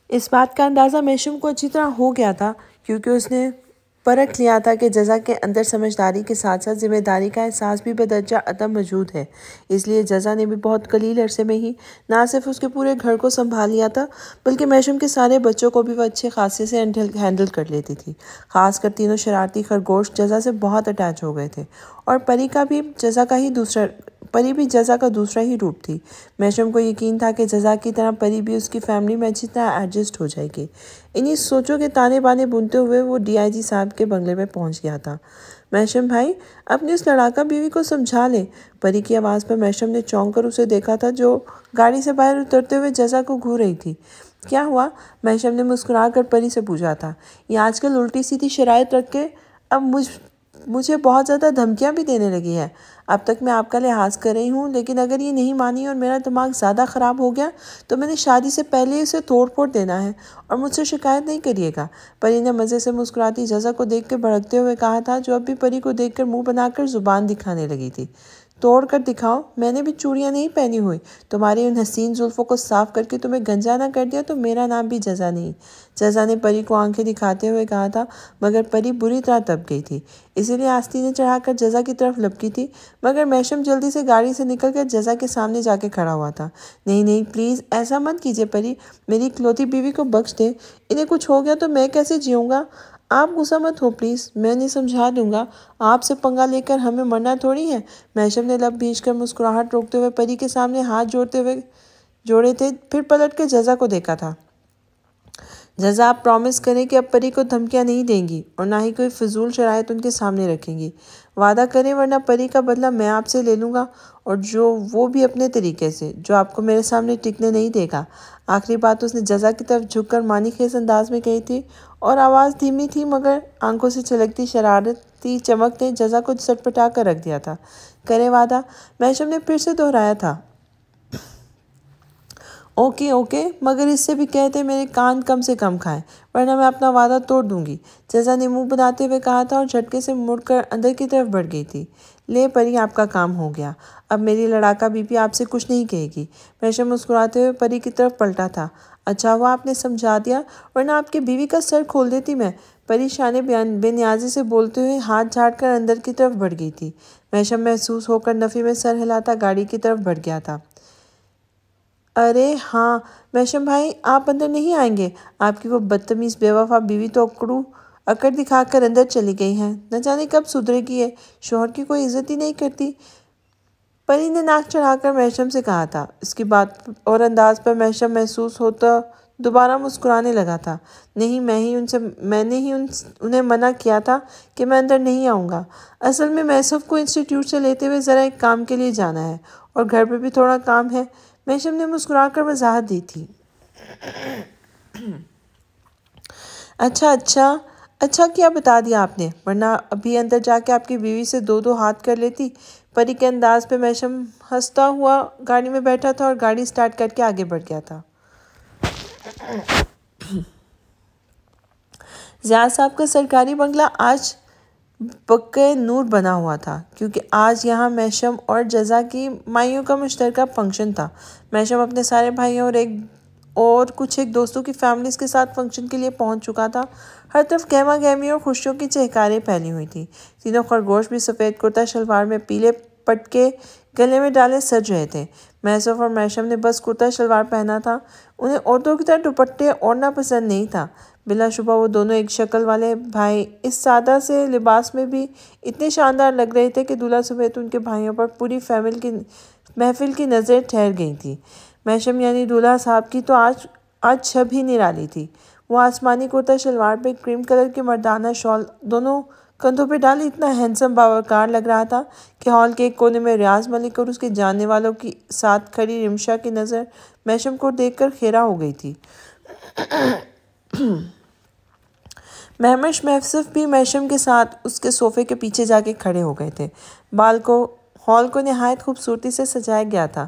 اس بات کا اندازہ میشم کو اچھی طرح ہو گیا تھا کیونکہ اس نے پرکھ لیا تھا کہ جزا کے اندر سمجھداری کے ساتھ ساتھ ذمہ داری کا احساس بھی بدرجہ عدم موجود ہے۔ اس لیے جزا نے بھی بہت قلیل عرصے میں ہی نہ صرف اس کے پورے گھر کو سنبھال لیا تھا بلکہ میشم کے سارے بچوں کو بھی وہ اچھے خاصے سے ہینڈل کر لیتی تھی۔ خاص کر تینوں شرارتی خرگوش جزا سے بہت اٹیچ ہو گئے تھے اور پری بھی جزا کا دوسرا ہی روپ تھی۔ میشم کو یقین تھا کہ جزا کی طرح پری بھی اس کی فیملی میں اچھی طرح ایڈجسٹ ہو جائے گی۔ انہی سوچوں کے تانے بانے بنتے ہوئے وہ ڈی آئی جی صاحب کے بنگلے میں پہنچ گیا تھا۔ میشم بھائی، اپنی اس لڑاکا بیوی کو سمجھا لیں۔ پری کی آواز پر میشم نے چونک کر اسے دیکھا تھا جو گاڑی سے باہر اترتے ہوئے جزا کو گھور رہی تھی۔ کیا ہوا؟ میشم نے مسکرا کر پری سے پوچھا تھا۔ یہ آج کل الٹی سیدھی شرائط رکھ کے اب مجھے بہت زیادہ دھمکیاں بھی دینے لگی ہے۔ اب تک میں آپ کا لحاظ کر رہی ہوں، لیکن اگر یہ نہیں مانی اور میرا دماغ زیادہ خراب ہو گیا تو میں نے شادی سے پہلے اسے توڑ پھوڑ دینا ہے اور مجھ سے شکایت نہیں کریے گا۔ پری نے مزے سے مسکراتی جزا کو دیکھ کے بھڑکتے ہوئے کہا تھا جو اب بھی پری کو دیکھ کر منہ بنا کر زبان دکھانے لگی تھی۔ توڑ کر دکھاؤ، میں نے بھی چوڑیاں نہیں پہنی ہوئی۔ تمہاری ان حسین زلفوں کو صاف کر کے تمہیں گنجا نہ کر دیا تو میرا نام بھی جزا نہیں۔ جزا نے پری کو آنکھیں دکھاتے ہوئے کہا تھا، مگر پری بری طرح دب گئی تھی، اسی لیے آستینیں چڑھا کر جزا کی طرف لپکی تھی، مگر میشم جلدی سے گاڑی سے نکل کر جزا کے سامنے جا کے کھڑا ہوا تھا۔ نہیں نہیں، پلیز ایسا مت کیجیے پری، میری اکلوتی بیوی کو بخش دے۔ انہیں کچھ ہو گیا تو میں کیسے جیوں گا؟ آپ غصہ مت ہو پلیز، میں انہیں سمجھا دوں گا۔ آپ سے پنگا لے کر ہمیں مرنا تھوڑی ہے۔ میشم نے لب بھیج کر مسکراہٹ روکتے ہوئے پری کے سامنے ہاتھ جوڑے تھے، پھر پلٹ کے جزا کو دیکھا تھا۔ جزا، آپ پرومس کریں کہ اب پری کو دھمکیاں نہیں دیں گی اور نہ ہی کوئی فضول شرائط ان کے سامنے رکھیں گی۔ وعدہ کریں ورنہ پری کا بدلہ میں آپ سے لے لوں گا، اور وہ بھی اپنے طریقے سے، جو آپ کو میرے سامنے ٹکنے نہیں دے گا۔ آخری بات اس نے جزا کی طرف جھک کر معنی خیز انداز میں کہی تھی اور آواز دھیمی تھی، مگر آنکھوں سے چھلکتی شرارتی چمک نے جزا کو سٹپٹا کر رکھ دیا تھا۔ کریں وعدہ، میشم نے پھر سے دہرایا تھا۔ اوکے اوکے، مگر اس سے بھی کہتے میرے کان کم سے کم کھائیں ورنہ میں اپنا وعدہ توڑ دوں گی، جزا نے منہ بناتے ہوئے کہا تھا اور جھٹکے سے مڑ کر اندر کی طرف بڑھ گئی تھی۔ لے پری، آپ کا کام ہو گیا، اب میری لڑاکا بیوی آپ سے کچھ نہیں کہے گی۔ میشم مسکراتے ہوئے پری کی طرف پلٹا تھا۔ اچھا ہوا آپ نے سمجھا دیا، ورنہ آپ کی بیوی کا سر کھول دیتی میں۔ پری شانے بے نیازی سے بولتے ہوئے ہاتھ جھاڑ کر اندر کی طرف بڑھ گئی تھی۔ میشم محسوس ہو کر نفی میں سر ہلاتا گاڑی کی طرف بڑھ گیا تھا۔ ارے ہاں میشم بھائی، آپ اندر نہیں آئیں گے؟ آپ کی وہ بدتمیز بے وفا بیوی تو اکڑ دکھا کر اندر چلی گئی ہیں، نہ جانے کب سدھرے گی ہے، شوہر کی کوئی عزت ہی نہیں کرتی۔ پری نے ناک چڑھا کر میشم سے کہا تھا۔ اس کی بات اور انداز پر میشم محسوس ہوتا دوبارہ مسکرانے لگا تھا۔ نہیں، میں نے ہی انہیں منع کیا تھا کہ میں اندر نہیں آؤں گا۔ اصل میں میسف کو انسٹیٹیوٹ سے لیتے ہوئے ذرا ایک کام کے لیے جانا ہے اور گھر پہ بھی تھوڑا کام ہے، میشم نے مسکرا کر وضاحت دی تھی۔ اچھا کیا بتا دیا آپ نے، ورنہ ابھی اندر جا کے آپ کی بیوی سے دو ہاتھ کر لیتی۔ پری کے انداز پہ میشم ہنستا ہوا گاڑی میں بیٹھا تھا اور گاڑی سٹارٹ کر کے آگے بڑھ گیا تھا۔ زیاد صاحب کا سرکاری بنگلہ آج بکے نور بنا ہوا تھا، کیونکہ آج یہاں میشم اور جزا کی مائیوں کا مشترکہ فنکشن تھا۔ میشم اپنے سارے بھائیوں اور کچھ ایک دوستوں کی فیملیز کے ساتھ فنکشن کے لیے پہنچ چکا تھا۔ ہر طرف گہما گہمی اور خوشیوں کی چہکاریں پھیلی ہوئی تھیں۔ تینوں خرگوش بھی سفید کرتا شلوار میں پیلے پٹکے گلے میں ڈالے سج رہے تھے۔ میسف اور میشم نے بس کرتا شلوار پہنا تھا، انہیں عورتوں کی طرح دوپٹے اوڑھنا پسند نہیں تھا۔ بلا شبہ وہ دونوں ایک شکل والے بھائی اس سادہ سے لباس میں بھی اتنے شاندار لگ رہے تھے کہ دولہا سمیت ان کے بھائیوں پر پوری محفل کی نظریں ٹھہر گئی تھیں۔ میشم یعنی دولہا صاحب کی تو آج چھب ہی نرالی تھی۔ وہ آسمانی کرتا شلوار پہ کریم کلر کی مردانہ شال دونوں کندھوں پہ ڈالے اتنا ہینڈسم باوقار لگ رہا تھا کہ ہال کے ایک کونے میں ریاض ملک اور اس کے جاننے والوں کی ساتھ کھڑی رمشا کی نظر میشم کو دیکھ کر خیرہ ہو گئی تھی۔ مہمش محسف بھی میشم کے ساتھ اس کے صوفے کے پیچھے جا کے کھڑے ہو گئے تھے۔ ہال کو نہایت خوبصورتی سے سجایا گیا تھا۔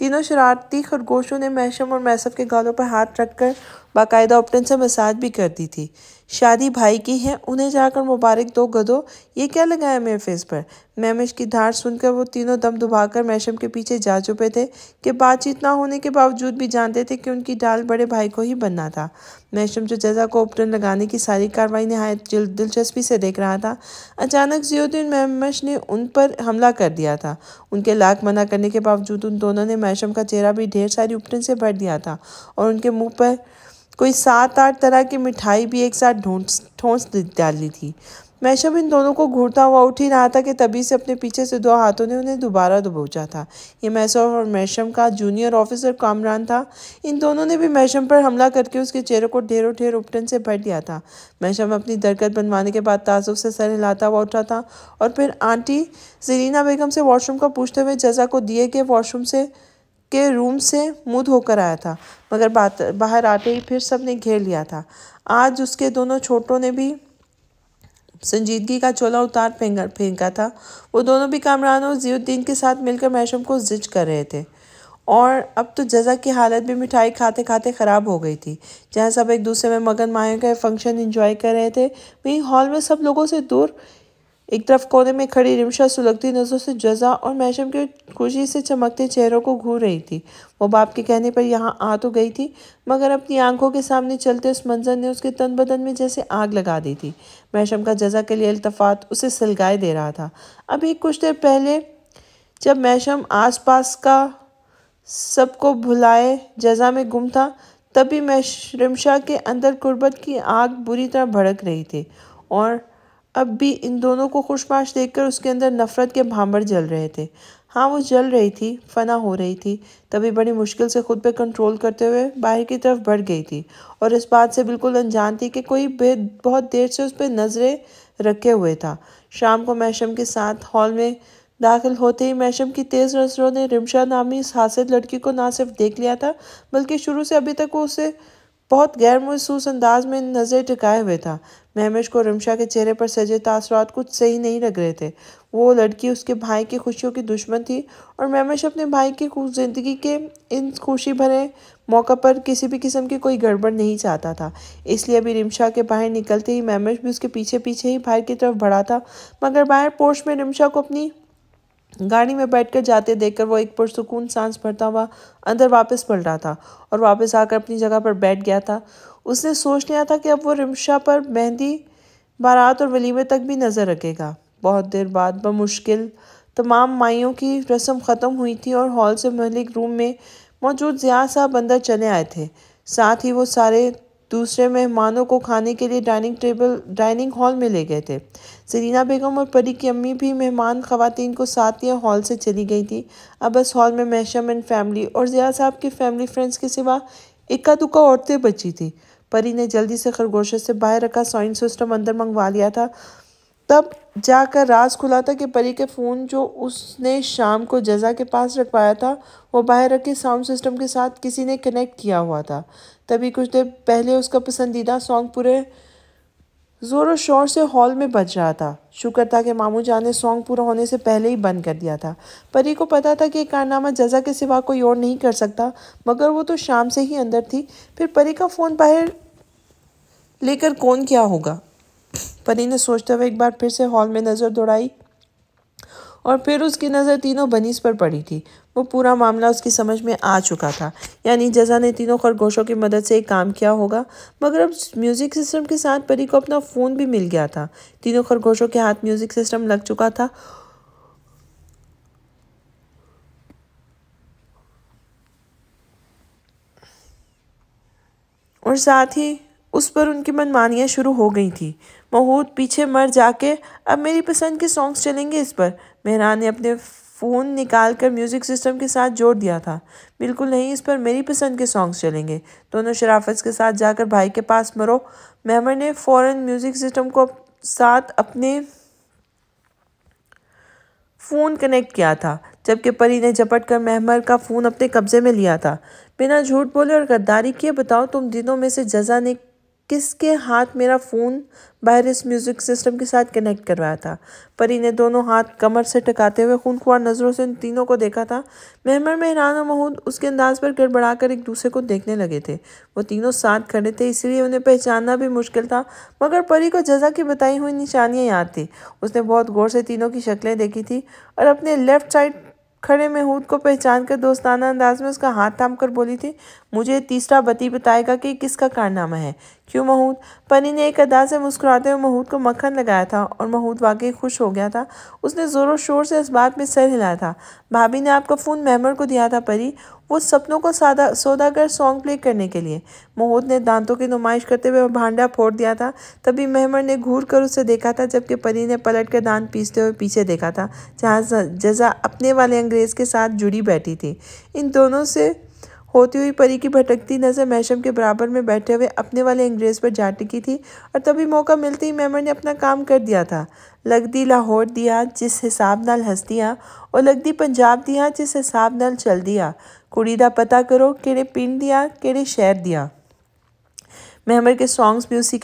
تینوں شرارتی خرگوشوں نے محشم اور میسف کے گالوں پر ہاتھ رکھ کر باقاعدہ اپٹن سے مساج بھی کر دی تھی۔ شادی بھائی کی ہے، انہیں جا کر مبارک دو گدو، یہ کیا لگایا میرے فیس پر؟ مہمش کی دھار سن کر وہ تینوں دم دبا کر محشم کے پیچھے جا چھپے تھے کہ بات چیت نہ ہونے کے باوجود بھی جانتے تھے کہ ان کی ڈال بڑے بھائی کو ہی بننا تھا۔ محشم جو جزا کو اپٹن لگانے کی ساری کارروائی نہایت دلچسپی سے دیکھ رہا تھا، اچانک ضیاء الدین مہمش نے ان پر حملہ کر دیا تھا۔ ان کے لاکھ منع کرنے کے باوجود ان دونوں نے محشم کا چہرہ بھی ڈھیر ساری اپٹن سے بھر دیا تھا اور ان کے منہ پر کوئی 7-8 طرح کی مٹھائی بھی ایک ساتھ ٹھونس ڈالی تھی۔ محشم ان دونوں کو گھورتا ہوا اٹھ ہی رہا تھا کہ تبھی سے اپنے پیچھے سے 2 ہاتھوں نے انہیں دوبارہ دبوچا تھا۔ یہ میسف اور محشم کا جونیئر آفیسر کامران تھا۔ ان دونوں نے بھی محشم پر حملہ کر کے اس کے چہرے کو ڈھیروں ڈھیر اپٹن سے بھر دیا تھا۔ محشم اپنی درگت بنوانے کے بعد تعصب سے سر ہلاتا ہوا اٹھا تھا اور پھر آنٹی زرینہ بیگم سے واش روم کا پوچھتے ہوئے جزا کو دیے کے واش روم کے روم سے منہ دھو کر آیا تھا، مگر باہر آتے ہی پھر سب نے گھیر لیا تھا۔ آج اس کے دونوں چھوٹوں نے بھی سنجیدگی کا چولا اتار پھینکا تھا۔ وہ دونوں بھی کامران اور ضیاء الدین کے ساتھ مل کر محشم کو زج کر رہے تھے، اور اب تو جزا کی حالت بھی مٹھائی کھاتے کھاتے خراب ہو گئی تھی۔ جہاں سب ایک دوسرے میں مگن مایوں کا فنکشن انجوائے کر رہے تھے، وہیں ہال میں سب لوگوں سے دور ایک طرف کونے میں کھڑی رمشا سلگتی نظروں سے جزا اور محشم کے خوشی سے چمکتے چہروں کو گھور رہی تھی۔ وہ باپ کے کہنے پر یہاں آ تو گئی تھی، مگر اپنی آنکھوں کے سامنے چلتے اس منظر نے اس کے تن بدن میں جیسے آگ لگا دی تھی۔ محشم کا جزا کے لیے التفات اسے سلگائے دے رہا تھا۔ ابھی کچھ دیر پہلے جب محشم آس پاس کا سب کو بھلائے جزا میں گم تھا، تب بھی رمشا کے اندر قربت کی آگ بری طرح بھڑک رہی تھی، اور اب بھی ان دونوں کو خوشباش دیکھ کر اس کے اندر نفرت کے بھانبر جل رہے تھے۔ ہاں، وہ جل رہی تھی، فنا ہو رہی تھی، تبھی بڑی مشکل سے خود پہ کنٹرول کرتے ہوئے باہر کی طرف بڑھ گئی تھی، اور اس بات سے بالکل انجان تھی کہ کوئی بہت دیر سے اس پہ نظریں رکھے ہوئے تھا۔ شام کو محشم کے ساتھ ہال میں داخل ہوتے ہی محشم کی تیز نظروں نے رمشا نامی اس حاسد لڑکی کو نہ صرف دیکھ لیا تھا، بلکہ شروع سے ابھی تک وہ اسے بہت غیر محسوس انداز میں نظریں ٹکائے ہوئے تھا۔ مہمش کو رمشا کے چہرے پر سجے تاثرات کچھ صحیح نہیں لگ رہے تھے۔ وہ لڑکی اس کے بھائی کی خوشیوں کی دشمن تھی، اور مہمش اپنے بھائی کی زندگی کے ان خوشی بھرے موقع پر کسی بھی قسم کی کوئی گڑبڑ نہیں چاہتا تھا۔ اس لیے ابھی رمشا کے باہر نکلتے ہی مہمش بھی اس کے پیچھے پیچھے ہی باہر کی طرف بڑھا تھا، مگر باہر پورچ میں رمشا کو اپنی گاڑی میں بیٹھ کر جاتے دیکھ کر وہ ایک پرسکون سانس بھرتا ہوا اندر واپس پلٹ رہا تھا اور واپس آ کر اپنی جگہ پر بیٹھ گیا تھا۔ اس نے سوچ لیا تھا کہ اب وہ رمشا پر مہندی، بارات اور ولیمے تک بھی نظر رکھے گا۔ بہت دیر بعد بمشکل تمام مائیوں کی رسم ختم ہوئی تھی اور ہال سے مہلک روم میں موجود ضیاء صاحب اندر چلے آئے تھے۔ ساتھ ہی وہ سارے دوسرے مہمانوں کو کھانے کے لیے ڈائننگ ہال میں لے گئے تھے۔ زرینہ بیگم اور پری کی امی بھی مہمان خواتین کو ساتھ لیے ہال سے چلی گئی تھی۔ اب اس ہال میں محشم اینڈ فیملی اور ضیاء صاحب کی فیملی فرینڈز کے سوا اکا دکا عورتیں بچی تھیں۔ پری نے جلدی سے خرگوشت سے باہر رکھا ساؤنڈ سسٹم اندر منگوا لیا تھا۔ تب جا کر راز کھلا تھا کہ پری کے فون جو اس نے شام کو جزا کے پاس رکھوایا تھا، وہ باہر رکھے ساؤنڈ سسٹم کے ساتھ کسی نے کنیکٹ کیا ہوا تھا۔ تبھی کچھ دیر پہلے اس کا پسندیدہ سانگ پورے زور و شور سے ہال میں بج رہا تھا۔ شکر تھا کہ ماموں جان نے سانگ پورا ہونے سے پہلے ہی بند کر دیا تھا۔ پری کو پتا تھا کہ یہ کارنامہ جزا کے سوا کوئی اور نہیں کر سکتا، مگر وہ تو شام سے ہی اندر تھی، پھر پری کا فون باہر لے کر کون کیا ہوگا؟ پری نے سوچتے ہوئے ایک بار پھر سے ہال میں نظر دوڑائی، اور پھر اس کی نظر تینوں بنیز پر پڑی تھی۔ وہ پورا معاملہ اس کی سمجھ میں آ چکا تھا، یعنی جزا نے تینوں خرگوشوں کی مدد سے ایک کام کیا ہوگا، مگر اب میوزک سسٹم کے ساتھ پری کو اپنا فون بھی مل گیا تھا۔ تینوں خرگوشوں کے ہاتھ میوزک سسٹم لگ چکا تھا، اور ساتھ ہی اس پر ان کی منمانیاں شروع ہو گئی تھیں۔ محمود پیچھے مر جا کے اب میری پسند کے سانگز چلیں گے اس پر؟ مہران نے اپنے فون نکال کر میوزک سسٹم کے ساتھ جوڑ دیا تھا۔ بالکل نہیں، اس پر میری پسند کے سانگز چلیں گے۔ دونوں شرافت کے ساتھ جا کر بھائی کے پاس مرو۔ مہمر نے فوراً میوزک سسٹم کو ساتھ اپنے فون کنیکٹ کیا تھا، جبکہ پری نے جھپٹ کر مہمر کا فون اپنے قبضے میں لیا تھا۔ بنا جھوٹ بولے اور غداری کیے بتاؤ، تم دنوں میں سے جزا نے کس کے ہاتھ میرا فون باہر اس میوزک سسٹم کے ساتھ کنیکٹ کروایا تھا۔ پری نے دونوں ہاتھ کمر سے ٹکاتے ہوئے خونخوار نظروں سے ان تینوں کو دیکھا تھا۔ مہمر، مہران اور محمود اس کے انداز پر گڑبڑا کر ایک دوسرے کو دیکھنے لگے تھے۔ وہ تینوں ساتھ کھڑے تھے، اس لیے انہیں پہچاننا بھی مشکل تھا، مگر پری کو جزا کی بتائی ہوئی نشانیاں یاد تھیں۔ اس نے بہت غور سے تینوں کی شکلیں دیکھی تھیں اور اپنے لیفٹ سائڈ کھڑے محمود کو پہچان کر دوستانہ انداز میں اس کا ہاتھ تھام کر بولی تھی، مجھے تیسرا بتی بتائے گا کہ یہ کس کا کارنامہ ہے؟ کیوں محمود؟ پری نے ایک ادا سے مسکراتے ہوئے محمود کو مکھن لگایا تھا اور محمود واقعی خوش ہو گیا تھا۔ اس نے زور و شور سے اس بات میں سر ہلایا تھا، بھابھی نے آپ کا فون مہمر کو دیا تھا پری، وہ سپنوں کو سوداگر سانگ پلے کرنے کے لیے۔ محمود نے دانتوں کی نمائش کرتے ہوئے بھانڈا پھوڑ دیا تھا۔ تبھی مہمر نے گھور کر اسے دیکھا تھا، جبکہ پری نے پلٹ کر دانت پیستے ہوئے پیچھے دیکھا تھا جہاں جزا اپنے والے انگریز کے ساتھ جڑی بیٹھی تھی۔ ان دونوں سے ہوتی ہوئی پری کی بھٹکتی نظر محشم کے برابر میں بیٹھے ہوئے اپنے والے انگریز پر جا ٹکی تھی، اور تبھی موقع ملتے ہی مہمر نے اپنا کام کر دیا تھا۔ لگ دی لاہور دیا جس حساب نال ہس دیا، اور لگ دی پنجاب دیا جس حساب نال چل دیا، کڑی دا پتہ کرو کیڑے پنڈ دیا کیڑے شہر دیا۔ مہمر کے سانگز بھی اسی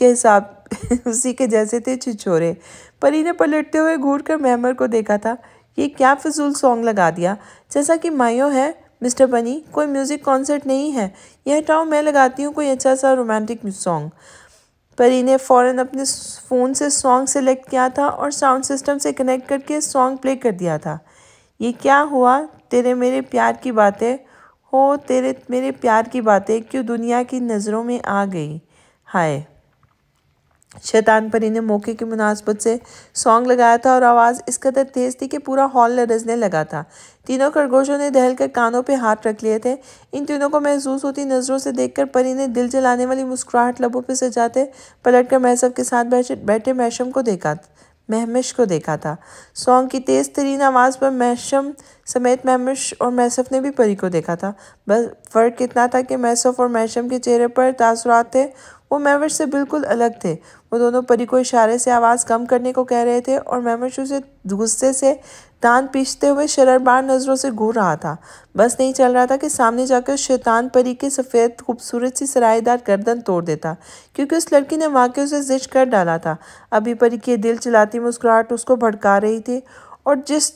کے جیسے تھے، چھچورے۔ پری نے پلٹتے ہوئے گھور کر مہمر کو دیکھا تھا، یہ کیا فضول سانگ لگا دیا؟ جیسا کہ مایوں ہے مسٹر بنی، کوئی میوزک کانسرٹ نہیں ہے، یہ ہٹاؤ، میں لگاتی ہوں کوئی اچھا سا رومانٹک سانگ۔ پری نے فوراً اپنے فون سے سانگ سلیکٹ کیا تھا اور ساؤنڈ سسٹم سے کنیکٹ کر کے سانگ پلے کر دیا تھا۔ یہ کیا ہوا؟ تیرے میرے پیار کی باتیں ہو، تیرے میرے پیار کی باتیں کیوں دنیا کی نظروں میں آ گئی، ہائے۔ شیطان پری نے موقع کی مناسبت سے سانگ لگایا تھا اور آواز اس قدر تیز تھی کہ پورا ہال لرزنے لگا تھا۔ تینوں خرگوشوں نے دہل کر کانوں پہ ہاتھ رکھ لیے تھے۔ ان تینوں کو محسوس ہوتی نظروں سے دیکھ کر پری نے دل جلانے والی مسکراہٹ لبوں پہ سجاتے پلٹ کر محسف کے ساتھ بیٹھے مہمش کو دیکھا تھا۔ سانگ کی تیز ترین آواز پر محشم سمیت مہمش اور محسف نے بھی پری کو دیکھا تھا۔ بس فرق اتنا تھا کہ محسف اور محشم کے چہرے پر تاثرات تھے، وہ مہمش سے بالکل الگ تھے۔ وہ دونوں پری کو اشارے سے آواز کم کرنے کو کہہ رہے تھے اور مہمش اسے غصے سے دانت پیستے ہوئے شرربار نظروں سے گھور رہا تھا۔ بس نہیں چل رہا تھا کہ سامنے جا کر شیطان پری کے سفید خوبصورت سی سرائے دار گردن توڑ دیتا، کیونکہ اس لڑکی نے واقعی اسے زچ کر ڈالا تھا۔ ابھی پری کی دل چلاتی مسکراہٹ اس کو بھڑکا رہی تھی، اور جس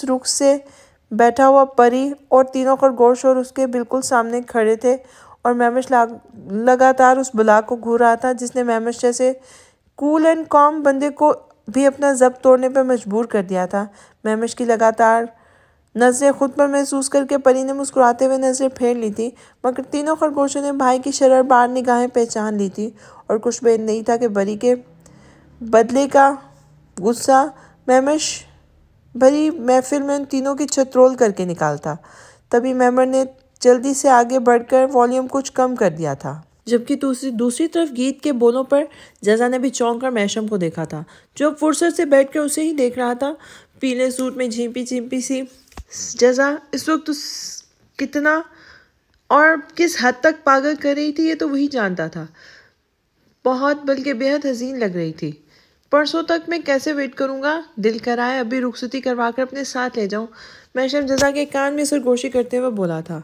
رخ سے بیٹھا ہوا پری اور تینوں خرگوش اور اس کے بالکل سامنے کھڑے تھے، اور مہمش لگاتار اس بلا کو گھور رہا تھا جس نے مہمش جیسے کول اینڈ کام بندے کو بھی اپنا ضبط توڑنے پر مجبور کر دیا تھا۔ مہمش کی لگاتار نظریں خود پر محسوس کر کے پری نے مسکراتے ہوئے نظریں پھیر لی تھی، مگر تینوں خرگوشوں نے بھائی کی شرربار نگاہیں پہچان لی تھی، اور کچھ بھی نہیں تھا کہ بری کے بدلے کا غصہ مہمش بھری محفل میں ان تینوں کی چھترول کر کے نکالتا۔ تبھی مہمر نے جلدی سے آگے بڑھ کر والیوم کچھ کم کر دیا تھا، جبکہ دوسری طرف گیت کے بولوں پر جزا نے بھی چونک کر محشم کو دیکھا تھا، جو فرصت سے بیٹھ کر اسے ہی دیکھ رہا تھا۔ پیلے سوٹ میں جھیمپی سی جزا اس وقت کتنا اور کس حد تک پاگل کر رہی تھی، یہ تو وہی جانتا تھا۔ بہت بلکہ بے حد حزین لگ رہی تھی۔ پرسوں تک میں کیسے ویٹ کروں گا؟ دل کرائے ابھی رخصتی کروا کر اپنے ساتھ لے جاؤں، محشم جزا کے کان میں سرگوشی کرتے ہوئے بولا تھا۔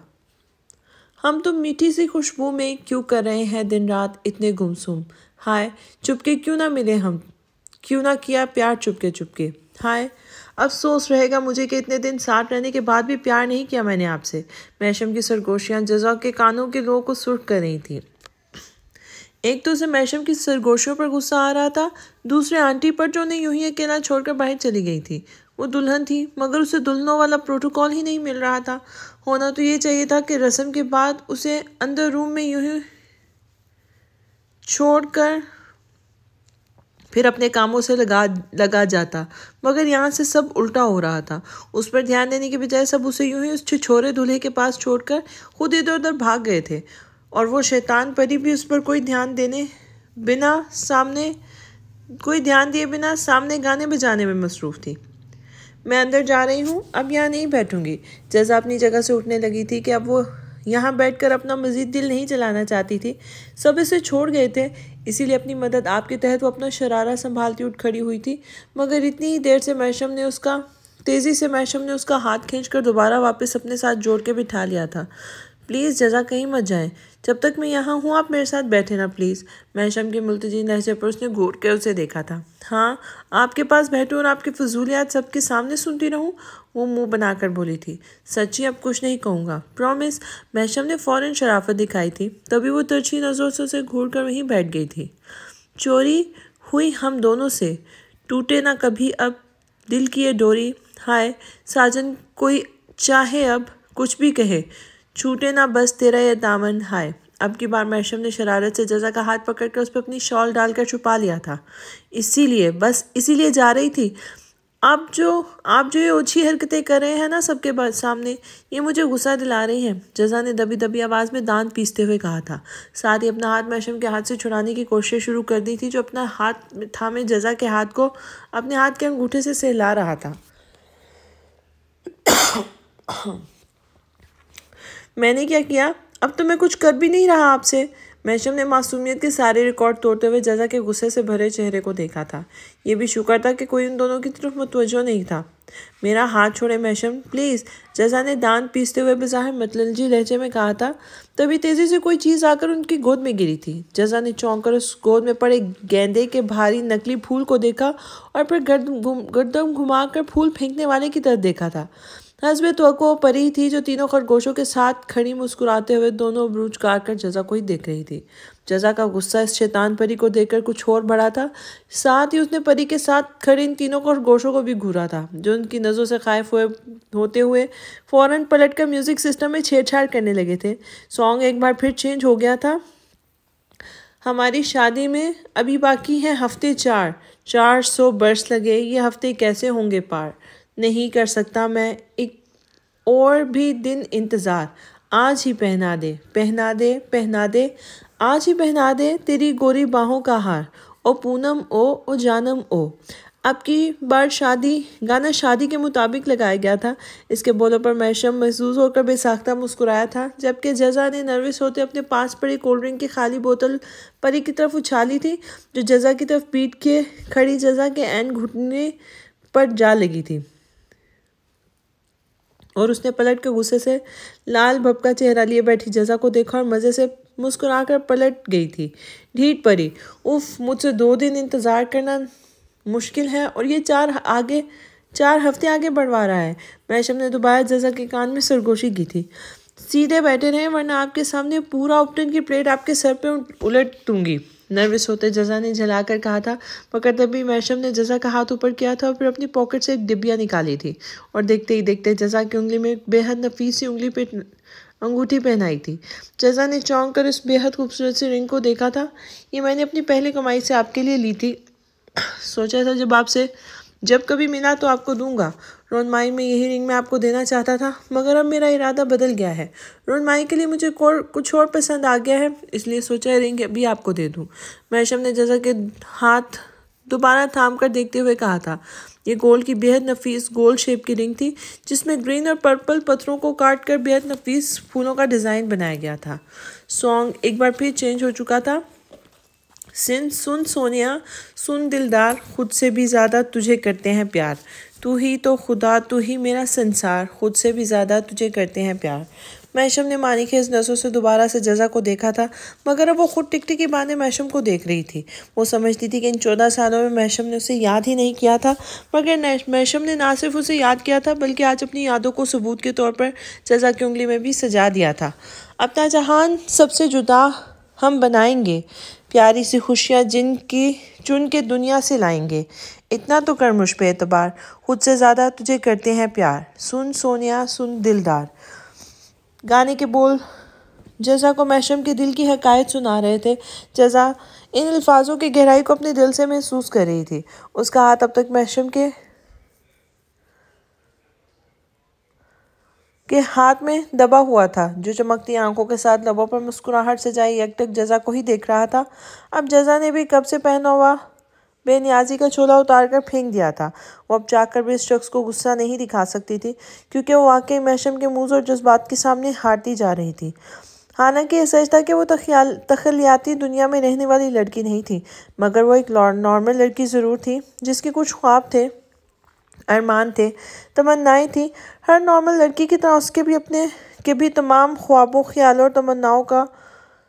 ہم تو میٹھی سی خوشبو میں کیوں کر رہے ہیں دن رات اتنے گمسم، ہائے چپکے کیوں نہ ملے ہم، کیوں نہ کیا پیار چپکے، ہائے افسوس رہے گا مجھے کہ اتنے دن ساتھ رہنے کے بعد بھی پیار نہیں کیا میں نے آپ سے۔ محشم کی سرگوشیاں جزا کے کانوں کے لوگوں کو سرخ کر رہی تھیں۔ ایک تو اسے محشم کی سرگوشیوں پر غصہ آ رہا تھا، دوسرے آنٹی پر جو انہیں یوں ہی اکیلا چھوڑ کر باہر چلی گئی تھی۔ وہ دلہن تھی، مگر اسے دلہنوں والا پروٹوکول ہی نہیں مل رہا تھا۔ ہونا تو یہ چاہیے تھا کہ رسم کے بعد اسے اندر روم میں یوں ہی چھوڑ کر پھر اپنے کاموں سے لگا جاتا، مگر یہاں سے سب الٹا ہو رہا تھا۔ اس پر دھیان دینے کے بجائے سب اسے یوں ہی اس چھچورے دولہے کے پاس چھوڑ کر خود ادھر ادھر بھاگ گئے تھے، اور وہ شیطان پری بھی اس پر کوئی دھیان دیے بنا سامنے گانے بجانے میں مصروف تھی۔ میں اندر جا رہی ہوں، اب یہاں نہیں بیٹھوں گی۔ جزا اپنی جگہ سے اٹھنے لگی تھی کہ اب وہ یہاں بیٹھ کر اپنا مزید دل نہیں چلانا چاہتی تھی۔ سب اسے چھوڑ گئے تھے، اسی لیے اپنی مدد آپ کے تحت وہ اپنا شرارہ سنبھالتی اٹھ کھڑی ہوئی تھی، مگر اتنی ہی دیر سے تیزی سے محشم نے اس کا ہاتھ کھینچ کر دوبارہ واپس اپنے ساتھ جوڑ کے بٹھا لیا تھا۔ پلیز جزا کہیں مت جائیں۔ جب تک میں یہاں ہوں آپ میرے ساتھ بیٹھے نا پلیز۔ محشم کے ملتجی لہجے پر اس نے گھور کے اسے دیکھا تھا۔ ہاں آپ کے پاس بیٹھوں اور آپ کی فضولیات سب کے سامنے سنتی رہوں؟ وہ منہ بنا کر بولی تھی۔ سچی اب کچھ نہیں کہوں گا، پرومس۔ محشم نے فوراً شرافت دکھائی تھی، تبھی وہ ترچھی نظروں سے اسے گھور کر وہیں بیٹھ گئی تھی۔ چوری ہوئی ہم دونوں سے، ٹوٹے نہ کبھی اب دل کی یہ ڈوری۔ ہائے ساجن کوئی چاہے اب کچھ بھی کہے، چھوٹے نہ بس تیرا یہ دامن۔ ہائے اب کی بار محشم نے شرارت سے جزا کا ہاتھ پکڑ کر اس پہ اپنی شال ڈال کر چھپا لیا تھا۔ اسی لیے جا رہی تھی آپ جو یہ اوچھی حرکتیں کر رہے ہیں نا سب کے سامنے، یہ مجھے غصہ دلا رہی ہیں، جزا نے دبی دبی آواز میں دانت پیستے ہوئے کہا تھا۔ ساتھ ہی اپنا ہاتھ محشم کے ہاتھ سے چھڑانے کی کوشش شروع کر دی تھی، جو اپنا ہاتھ تھامے جزا کے ہاتھ کو اپنے ہاتھ کے انگوٹھے سے سہلا رہا تھا۔ میں نے کیا کیا؟ اب تو میں کچھ کر بھی نہیں رہا آپ سے۔ محشم نے معصومیت کے سارے ریکارڈ توڑتے ہوئے جزا کے غصے سے بھرے چہرے کو دیکھا تھا۔ یہ بھی شکر تھا کہ کوئی ان دونوں کی طرف متوجہ نہیں تھا۔ میرا ہاتھ چھوڑے محشم پلیز، جزا نے دانت پیستے ہوئے بظاہر متلجی لہجے میں کہا تھا۔ تبھی تیزی سے کوئی چیز آ کر ان کی گود میں گری تھی۔ جزا نے چونک کر اس گود میں پڑے گیندے کے بھاری نکلی پھول کو دیکھا اور پھر گردن گھما کر پھول پھینکنے والے کی طرف دیکھا تھا۔ حسب توقع پری تھی جو تینوں خرگوشوں کے ساتھ کھڑی مسکراتے ہوئے دونوں بروج کاٹ کر جزا کو ہی دیکھ رہی تھی۔ جزا کا غصہ اس شیطان پری کو دیکھ کر کچھ اور بڑھا تھا، ساتھ ہی اس نے پری کے ساتھ کھڑے ان تینوں خرگوشوں کو بھی گھورا تھا، جو ان کی نظروں سے خائف ہوتے ہوئے فوراً پلٹ کر میوزک سسٹم میں چھیڑ چھاڑ کرنے لگے تھے۔ سانگ ایک بار پھر چینج ہو گیا تھا۔ ہماری شادی میں ابھی باقی ہیں ہفتے 400 برس لگے، یہ ہفتے کیسے ہوں گے پار؟ نہیں کر سکتا میں ایک اور بھی دن انتظار، آج ہی پہنا دے آج ہی پہنا دے تیری گوری باہوں کا ہار، او پونم او جانم او۔ اب کی بار گانا شادی کے مطابق لگایا گیا تھا۔ اس کے بولوں پر محشم محظوظ ہو کر بے ساختہ مسکرایا تھا، جبکہ جزا نے نروس ہوتے اپنے پاس پڑی کولڈ ڈرنک کی خالی بوتل پری کی طرف اچھالی تھی، جو جزا کی طرف پیٹ کے کھڑی جزا کے عین گھٹنے پر جا لگی تھی، اور اس نے پلٹ کے غصے سے لال بھپکا چہرہ لیے بیٹھی جزا کو دیکھا اور مزے سے مسکرا کر پلٹ گئی تھی۔ ڈھیٹ پری، اف، مجھ سے 2 دن انتظار کرنا مشکل ہے اور یہ 4 ہفتے آگے بڑھوا رہا ہے۔ محشم نے دوبارہ جزا کے کان میں سرگوشی کی تھی۔ سیدھے بیٹھے رہیں ورنہ آپ کے سامنے پورا اپٹن کی پلیٹ آپ کے سر پہ الٹ دوں گی، نروس ہوتے جزا نے جھلا کر کہا تھا، مگر تبھی محشم نے جزا کا ہاتھ اوپر کیا تھا اور پھر اپنی پاکٹ سے ایک ڈبیا نکالی تھی اور دیکھتے ہی دیکھتے جزا کی انگلی میں بے حد نفیس سی انگلی پہ انگوٹھی پہنائی تھی۔ جزا نے چونک کر اس بے حد خوبصورت سی رنگ کو دیکھا تھا۔ یہ میں نے اپنی پہلی کمائی سے آپ کے لیے لی تھی، سوچا تھا جب کبھی ملا تو آپ کو دوں گا۔ رونمائی میں یہی رنگ میں آپ کو دینا چاہتا تھا، مگر اب میرا ارادہ بدل گیا ہے۔ رونمائی کے لیے مجھے کچھ اور پسند آ گیا ہے، اس لیے سوچا ہے رنگ بھی آپ کو دے دوں۔ محشم نے جزا کے ہاتھ دوبارہ تھام کر دیکھتے ہوئے کہا تھا۔ یہ گولڈ کی بے حد نفیس گول شیپ کی رنگ تھی، جس میں گرین اور پرپل پتھروں کو کاٹ کر بے حد نفیس پھولوں کا ڈیزائن بنایا گیا تھا۔ سانگ ایک بار پھر چینج ہو چکا تھا۔ سن سونیا، سن دلدار، خود سے بھی زیادہ تجھے کرتے ہیں پیار، تو ہی تو خدا، تو ہی میرا سنسار، خود سے بھی زیادہ تجھے کرتے ہیں پیار۔ محشم نے معنی خیز نظروں سے دوبارہ سے جزا کو دیکھا تھا، مگر اب وہ خود ٹکٹکی باندھے محشم کو دیکھ رہی تھی۔ وہ سمجھتی تھی کہ ان 14 سالوں میں محشم نے اسے یاد ہی نہیں کیا تھا، مگر محشم نے نہ صرف اسے یاد کیا تھا بلکہ آج اپنی یادوں کو ثبوت کے طور پر جزا کی انگلی میں بھی سجا دیا تھا۔ اپنا جہان سب سے جدا ہم بنائیں گے، پیاری سی خوشیاں چن کے دنیا سے لائیں گے، اتنا تو کر مجھ پہ اعتبار، خود سے زیادہ تجھے کرتے ہیں پیار، سن سونیا، سن دلدار۔ گانے کے بول جزا کو محشم کے دل کی حقائق سنا رہے تھے۔ جزا ان الفاظوں کی گہرائی کو اپنے دل سے محسوس کر رہی تھی۔ اس کا ہاتھ اب تک محشم کے ہاتھ میں دبا ہوا تھا، جو چمکتی آنکھوں کے ساتھ لبوں پر مسکراہٹ سجائے یک ٹک جزا کو ہی دیکھ رہا تھا۔ اب جزا نے بھی کب سے پہنا ہوا بے نیازی کا چولا اتار کر پھینک دیا تھا۔ وہ اب چاہ کر بھی اس شخص کو غصہ نہیں دکھا سکتی تھی، کیونکہ وہ واقعی محشم کے موز اور جذبات کے سامنے ہارتی جا رہی تھی۔ حالانکہ یہ سچ تھا کہ وہ تخیلیاتی دنیا میں رہنے والی لڑکی نہیں تھی، مگر وہ ایک نارمل لڑکی ضرور تھی، جس کے کچھ خواب تھے، ارمان تھے، تمنائیں تھیں۔ ہر نارمل لڑکی کی طرح اس کے بھی تمام خوابوں، خیالوں اور تمناؤں کا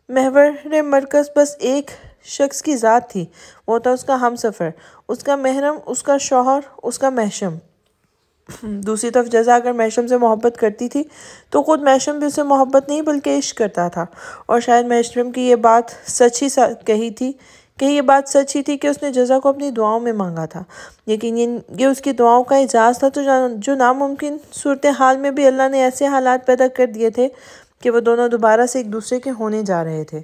محور مرکز بس ایک شخص کی ذات تھی، وہ تھا اس کا ہم سفر، اس کا محرم، اس کا شوہر، اس کا محشم۔ دوسری طرف جزا اگر محشم سے محبت کرتی تھی تو خود محشم بھی اسے محبت نہیں بلکہ عشق کرتا تھا، اور شاید محشم کی یہ بات سچ ہی یہ بات سچ ہی تھی کہ اس نے جزا کو اپنی دعاؤں میں مانگا تھا۔ یقیناً یہ اس کی دعاؤں کا اعجاز تھا جو ناممکن صورتحال میں بھی اللہ نے ایسے حالات پیدا کر دیے تھے کہ وہ دونوں دوبارہ سے ایک دوسرے کے ہونے جا رہے تھے۔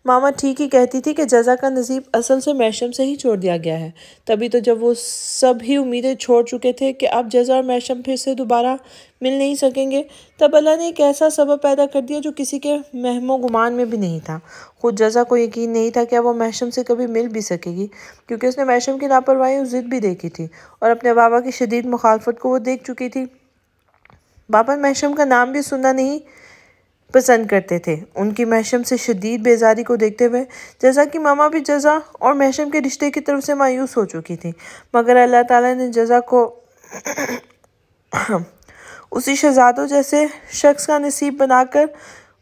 ماما ٹھیک ہی کہتی تھی کہ جزا کا نصیب اصل سے محشم سے ہی چھوڑ دیا گیا ہے۔ تبھی تو جب وہ سب ہی امیدیں چھوڑ چکے تھے کہ اب جزا اور محشم پھر سے دوبارہ مل نہیں سکیں گے، تب اللہ نے ایک ایسا سبب پیدا کر دیا جو کسی کے وہم و گمان میں بھی نہیں تھا۔ خود جزا کو یقین نہیں تھا کہ اب وہ محشم سے کبھی مل بھی سکے گی، کیونکہ اس نے محشم کی لاپرواہی اور ضد بھی دیکھی تھی، اور اپنے بابا کی شدید مخالفت کو وہ دیکھ چکی تھی۔ بابا محشم کا نام بھی سننا نہیں پسند کرتے تھے۔ ان کی محشم سے شدید بیزاری کو دیکھتے ہوئے جزا کی ماما بھی جزا اور محشم کے رشتے کی طرف سے مایوس ہو چکی تھی، مگر اللہ تعالیٰ نے جزا کو اسی شہزادوں جیسے شخص کا نصیب بنا کر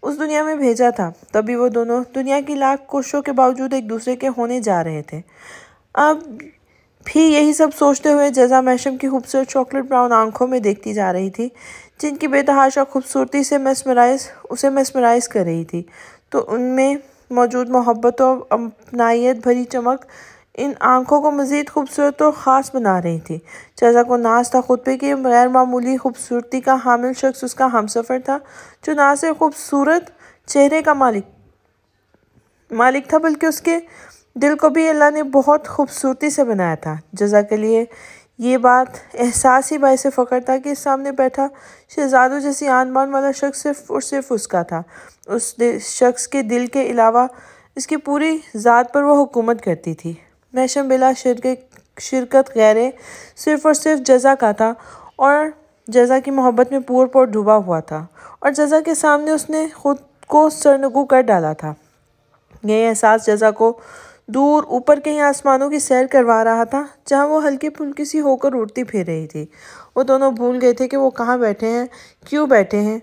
اس دنیا میں بھیجا تھا، تبھی وہ دونوں دنیا کی لاکھ کوششوں کے باوجود ایک دوسرے کے ہونے جا رہے تھے۔ اب بھی یہی سب سوچتے ہوئے جزا محشم کی خوبصورت چاکلیٹ براؤن آنکھوں میں دیکھتی جا رہی تھی، جن کی بے تحاشا خوبصورتی سے اسے مسمرائز کر رہی تھی، تو ان میں موجود محبت و اپنائیت بھری چمک ان آنکھوں کو مزید خوبصورت اور خاص بنا رہی تھی۔ جزا کو ناز تھا خود پہ کہ غیر معمولی خوبصورتی کا حامل شخص اس کا ہمسفر تھا، جو نہ صرف خوبصورت چہرے کا مالک تھا بلکہ اس کے دل کو بھی اللہ نے بہت خوبصورتی سے بنایا تھا۔ جزا کے لیے یہ بات احساس ہی باعث فخر تھا کہ اس سامنے بیٹھا شہزادوں جیسی آن بان والا شخص صرف اور صرف اس کا تھا۔ اس شخص کے دل کے علاوہ اس کی پوری ذات پر وہ حکومت کرتی تھی۔ محشم بلا شرکت غیرے صرف اور صرف جزا کا تھا، اور جزا کی محبت میں پور پور ڈوبا ہوا تھا، اور جزا کے سامنے اس نے خود کو سرنگوں کر ڈالا تھا۔ یہ احساس جزا کو دور اوپر کہیں آسمانوں کی سیر کروا رہا تھا، جہاں وہ ہلکی پھلکی سی ہو کر اڑتی پھر رہی تھی۔ وہ دونوں بھول گئے تھے کہ وہ کہاں بیٹھے ہیں، کیوں بیٹھے ہیں،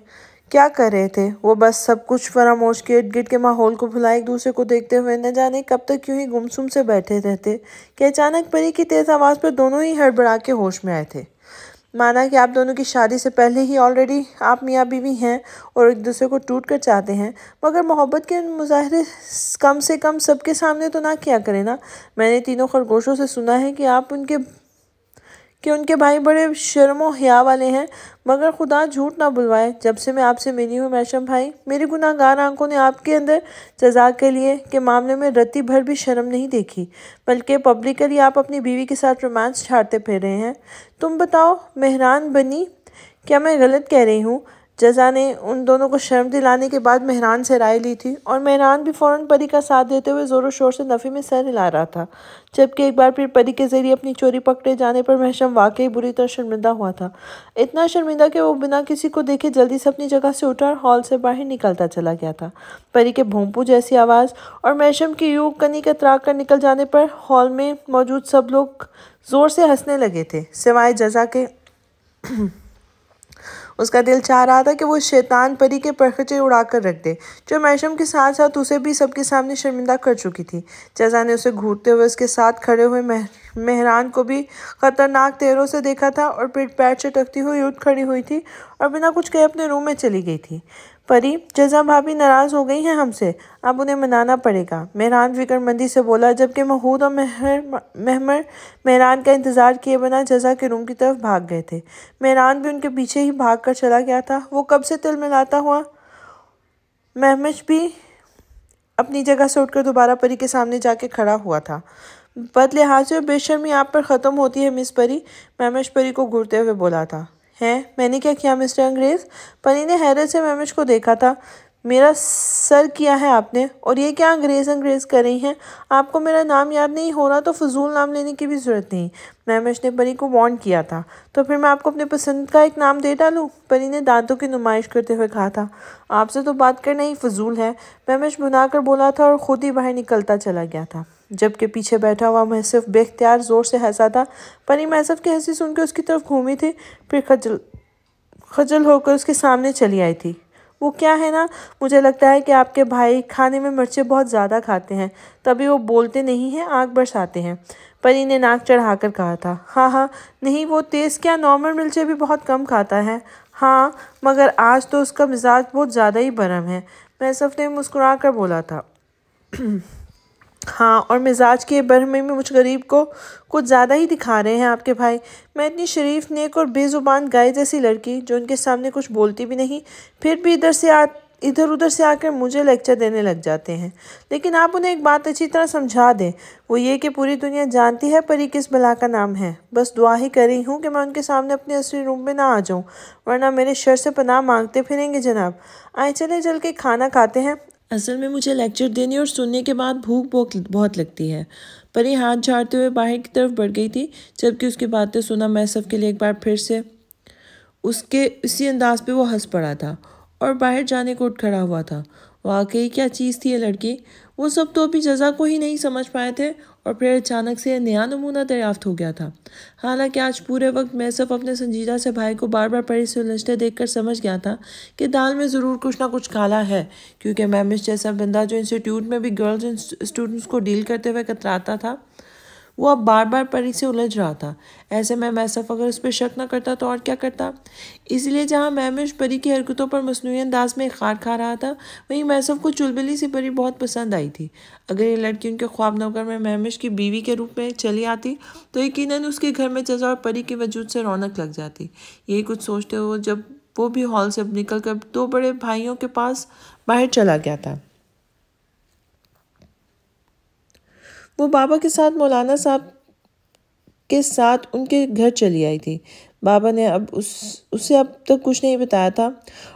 کیا کر رہے تھے۔ وہ بس سب کچھ فراموش کیے ارد گرد کے ماحول کو بھلائے ایک دوسرے کو دیکھتے ہوئے نہ جانے کب تک کیوں ہی گمسم سے بیٹھے رہتے کہ اچانک پری کی تیز آواز پر دونوں ہی ہڑبڑا کے ہوش میں آئے تھے۔ مانا کہ آپ دونوں کی شادی سے پہلے ہی آلریڈی آپ میاں بیوی ہیں اور ایک دوسرے کو ٹوٹ کر چاہتے ہیں، مگر محبت کے مظاہرے کم سے کم سب کے سامنے تو نہ کیا کریں نا۔ میں نے تینوں خرگوشوں سے سنا ہے کہ ان کے بھائی بڑے شرم و حیا والے ہیں، مگر خدا جھوٹ نہ بلوائے، جب سے میں آپ سے ملی ہوں محشم بھائی، میری گناہ گار آنکھوں نے آپ کے اندر جزا کے معاملے میں رتی بھر بھی شرم نہیں دیکھی، بلکہ پبلکلی آپ اپنی بیوی کے ساتھ رومانس چھاڑتے پھر رہے ہیں۔ تم بتاؤ مہران بنی، کیا میں غلط کہہ رہی ہوں؟ جزا نے ان دونوں کو شرم دلانے کے بعد مہران سے رائے لی تھی، اور مہران بھی فوراً پری کا ساتھ دیتے ہوئے زور و شور سے نفی میں سر ہلا رہا تھا، جبکہ ایک بار پھر پری کے ذریعے اپنی چوری پکڑے جانے پر محشم واقعی بری طرح شرمندہ ہوا تھا، اتنا شرمندہ کہ وہ بنا کسی کو دیکھے جلدی سے اپنی جگہ سے اٹھا اور ہال سے باہر نکلتا چلا گیا تھا۔ پری کے بھونپو جیسی آواز اور محشم کی یوں کنی کترا کر نکل جانے پر ہال میں موجود سب لوگ زور سے ہنسنے لگے تھے، سوائے جزا کے۔ اس کا دل چاہ رہا تھا کہ وہ شیطان پری کے پرخچے اڑا کر رکھ دے، جو محشم کے ساتھ ساتھ اسے بھی سب کے سامنے شرمندہ کر چکی تھی۔ جزا نے اسے گھورتے ہوئے اس کے ساتھ کھڑے ہوئے مہران کو بھی خطرناک تیروں سے دیکھا تھا، اور پیٹ پیر چٹکتی ہوئی اٹھ کھڑی ہوئی تھی اور بنا کچھ کہے اپنے روم میں چلی گئی تھی۔ پری، جزا بھابھی ناراض ہو گئی ہیں ہم سے، اب انہیں منانا پڑے گا، مہران فکر مندی سے بولا، جبکہ محمود اور محمر مہران کا انتظار کیے بنا جزا کے روم کی طرف بھاگ گئے تھے۔ مہران بھی ان کے پیچھے ہی بھاگ کر چلا گیا تھا۔ وہ کب سے تلملاتا ہوا مہمش بھی اپنی جگہ سے اٹھ کر دوبارہ پری کے سامنے جا کے کھڑا ہوا تھا۔ بد لحاظی اور بے شرمی آپ پر ختم ہوتی ہے مس پری، مہمش پری کو گھورتے ہوئے بولا تھا۔ ہیں، میں نے کیا کیا مسٹر انگریز؟ پری نے حیرت سے مہمش کو دیکھا تھا۔ میرا سر کیا ہے آپ نے، اور یہ کیا انگریز کر رہی ہیں؟ آپ کو میرا نام یاد نہیں ہو رہا تو فضول نام لینے کی بھی ضرورت نہیں، مہمش نے پری کو وارن کیا تھا۔ تو پھر میں آپ کو اپنے پسند کا ایک نام دے ڈالوں، پری نے دانتوں کی نمائش کرتے ہوئے کہا تھا۔ آپ سے تو بات کرنا ہی فضول ہے، مہمش بھنا کر بولا تھا اور خود ہی باہر نکلتا چلا گیا تھا، جبکہ پیچھے بیٹھا ہوا محسف بے اختیار زور سے ہنسا تھا۔ پری محسف کی ہنسی سن کے اس کی طرف گھومی تھی، پھر خجل ہو کر اس کے سامنے چلی آئی تھی۔ وہ کیا ہے نا، مجھے لگتا ہے کہ آپ کے بھائی کھانے میں مرچیں بہت زیادہ کھاتے ہیں، تبھی وہ بولتے نہیں ہیں، آنکھ برساتے ہیں۔ پری نے ناک چڑھا کر کہا تھا۔ ہاں ہاں، نہیں وہ تیز کیا، نارمل مرچیں بھی بہت کم کھاتا ہے۔ ہاں، مگر آج تو اس کا مزاج بہت زیادہ ہی برہم ہے، میوسف نے مسکرا کر بولا تھا۔ ہاں، اور مزاج کی برہمی میں مجھ غریب کو کچھ زیادہ ہی دکھا رہے ہیں آپ کے بھائی۔ میں اتنی شریف، نیک اور بے زبان گائے جیسی لڑکی جو ان کے سامنے کچھ بولتی بھی نہیں، پھر بھی ادھر ادھر سے آ کر مجھے لیکچر دینے لگ جاتے ہیں۔ لیکن آپ انہیں ایک بات اچھی طرح سمجھا دیں، وہ یہ کہ پوری دنیا جانتی ہے پری کس بلا کا نام ہے۔ بس دعا ہی کر رہی ہوں کہ میں ان کے سامنے اپنے اصلی روپ میں نہ آ جاؤں، ورنہ میرے شر سے پناہ مانگتے پھریں گے جناب۔ آئے چلے چل کے کھانا کھاتے ہیں، اصل میں مجھے لیکچر دینے اور سننے کے بعد بھوک بہت لگتی ہے۔ پری ہاتھ جھاڑتے ہوئے باہر کی طرف بڑھ گئی تھی، جبکہ اس کی باتیں سنا میوسف کے لیے ایک بار پھر سے اس کے اسی انداز پہ وہ ہنس پڑا تھا اور باہر جانے کو اٹھ کھڑا ہوا تھا۔ واقعی کیا چیز تھی یہ لڑکی، وہ سب تو ابھی جزا کو ہی نہیں سمجھ پائے تھے، اور پھر اچانک سے یہ نیا نمونہ دریافت ہو گیا تھا۔ حالانکہ آج پورے وقت میوسف اپنے سنجیدہ سے بھائی کو بار بار پری سے الجھتے دیکھ کر سمجھ گیا تھا کہ دال میں ضرور کچھ نہ کچھ کالا ہے، کیونکہ میمش جیسا بندہ جو انسٹیٹیوٹ میں بھی گرلز اسٹوڈنٹس کو ڈیل کرتے ہوئے کتراتا تھا، وہ اب بار بار پری سے الجھ رہا تھا۔ ایسے میں میوسف اگر اس پہ شک نہ کرتا تو اور کیا کرتا؟ اس لیے جہاں میمش پری کی حرکتوں پر مصنوعی انداز میں خار کھا رہا تھا، وہیں میوسف کو چلبلی سی پری بہت پسند آئی تھی۔ اگر یہ لڑکی ان کے خواب نگر میں میمش کی بیوی کے روپ میں چلی آتی تو یقیناً اس کے گھر میں جزا اور پری کے وجود سے رونق لگ جاتی۔ یہی کچھ سوچتے ہوئے جب وہ بھی ہال سے نکل کر دو بڑے بھائیوں کے پاس باہر چلا گیا تھا، وہ بابا کے ساتھ مولانا صاحب کے ساتھ ان کے گھر چلی آئی تھی۔ بابا نے اسے اب تک کچھ نہیں بتایا تھا،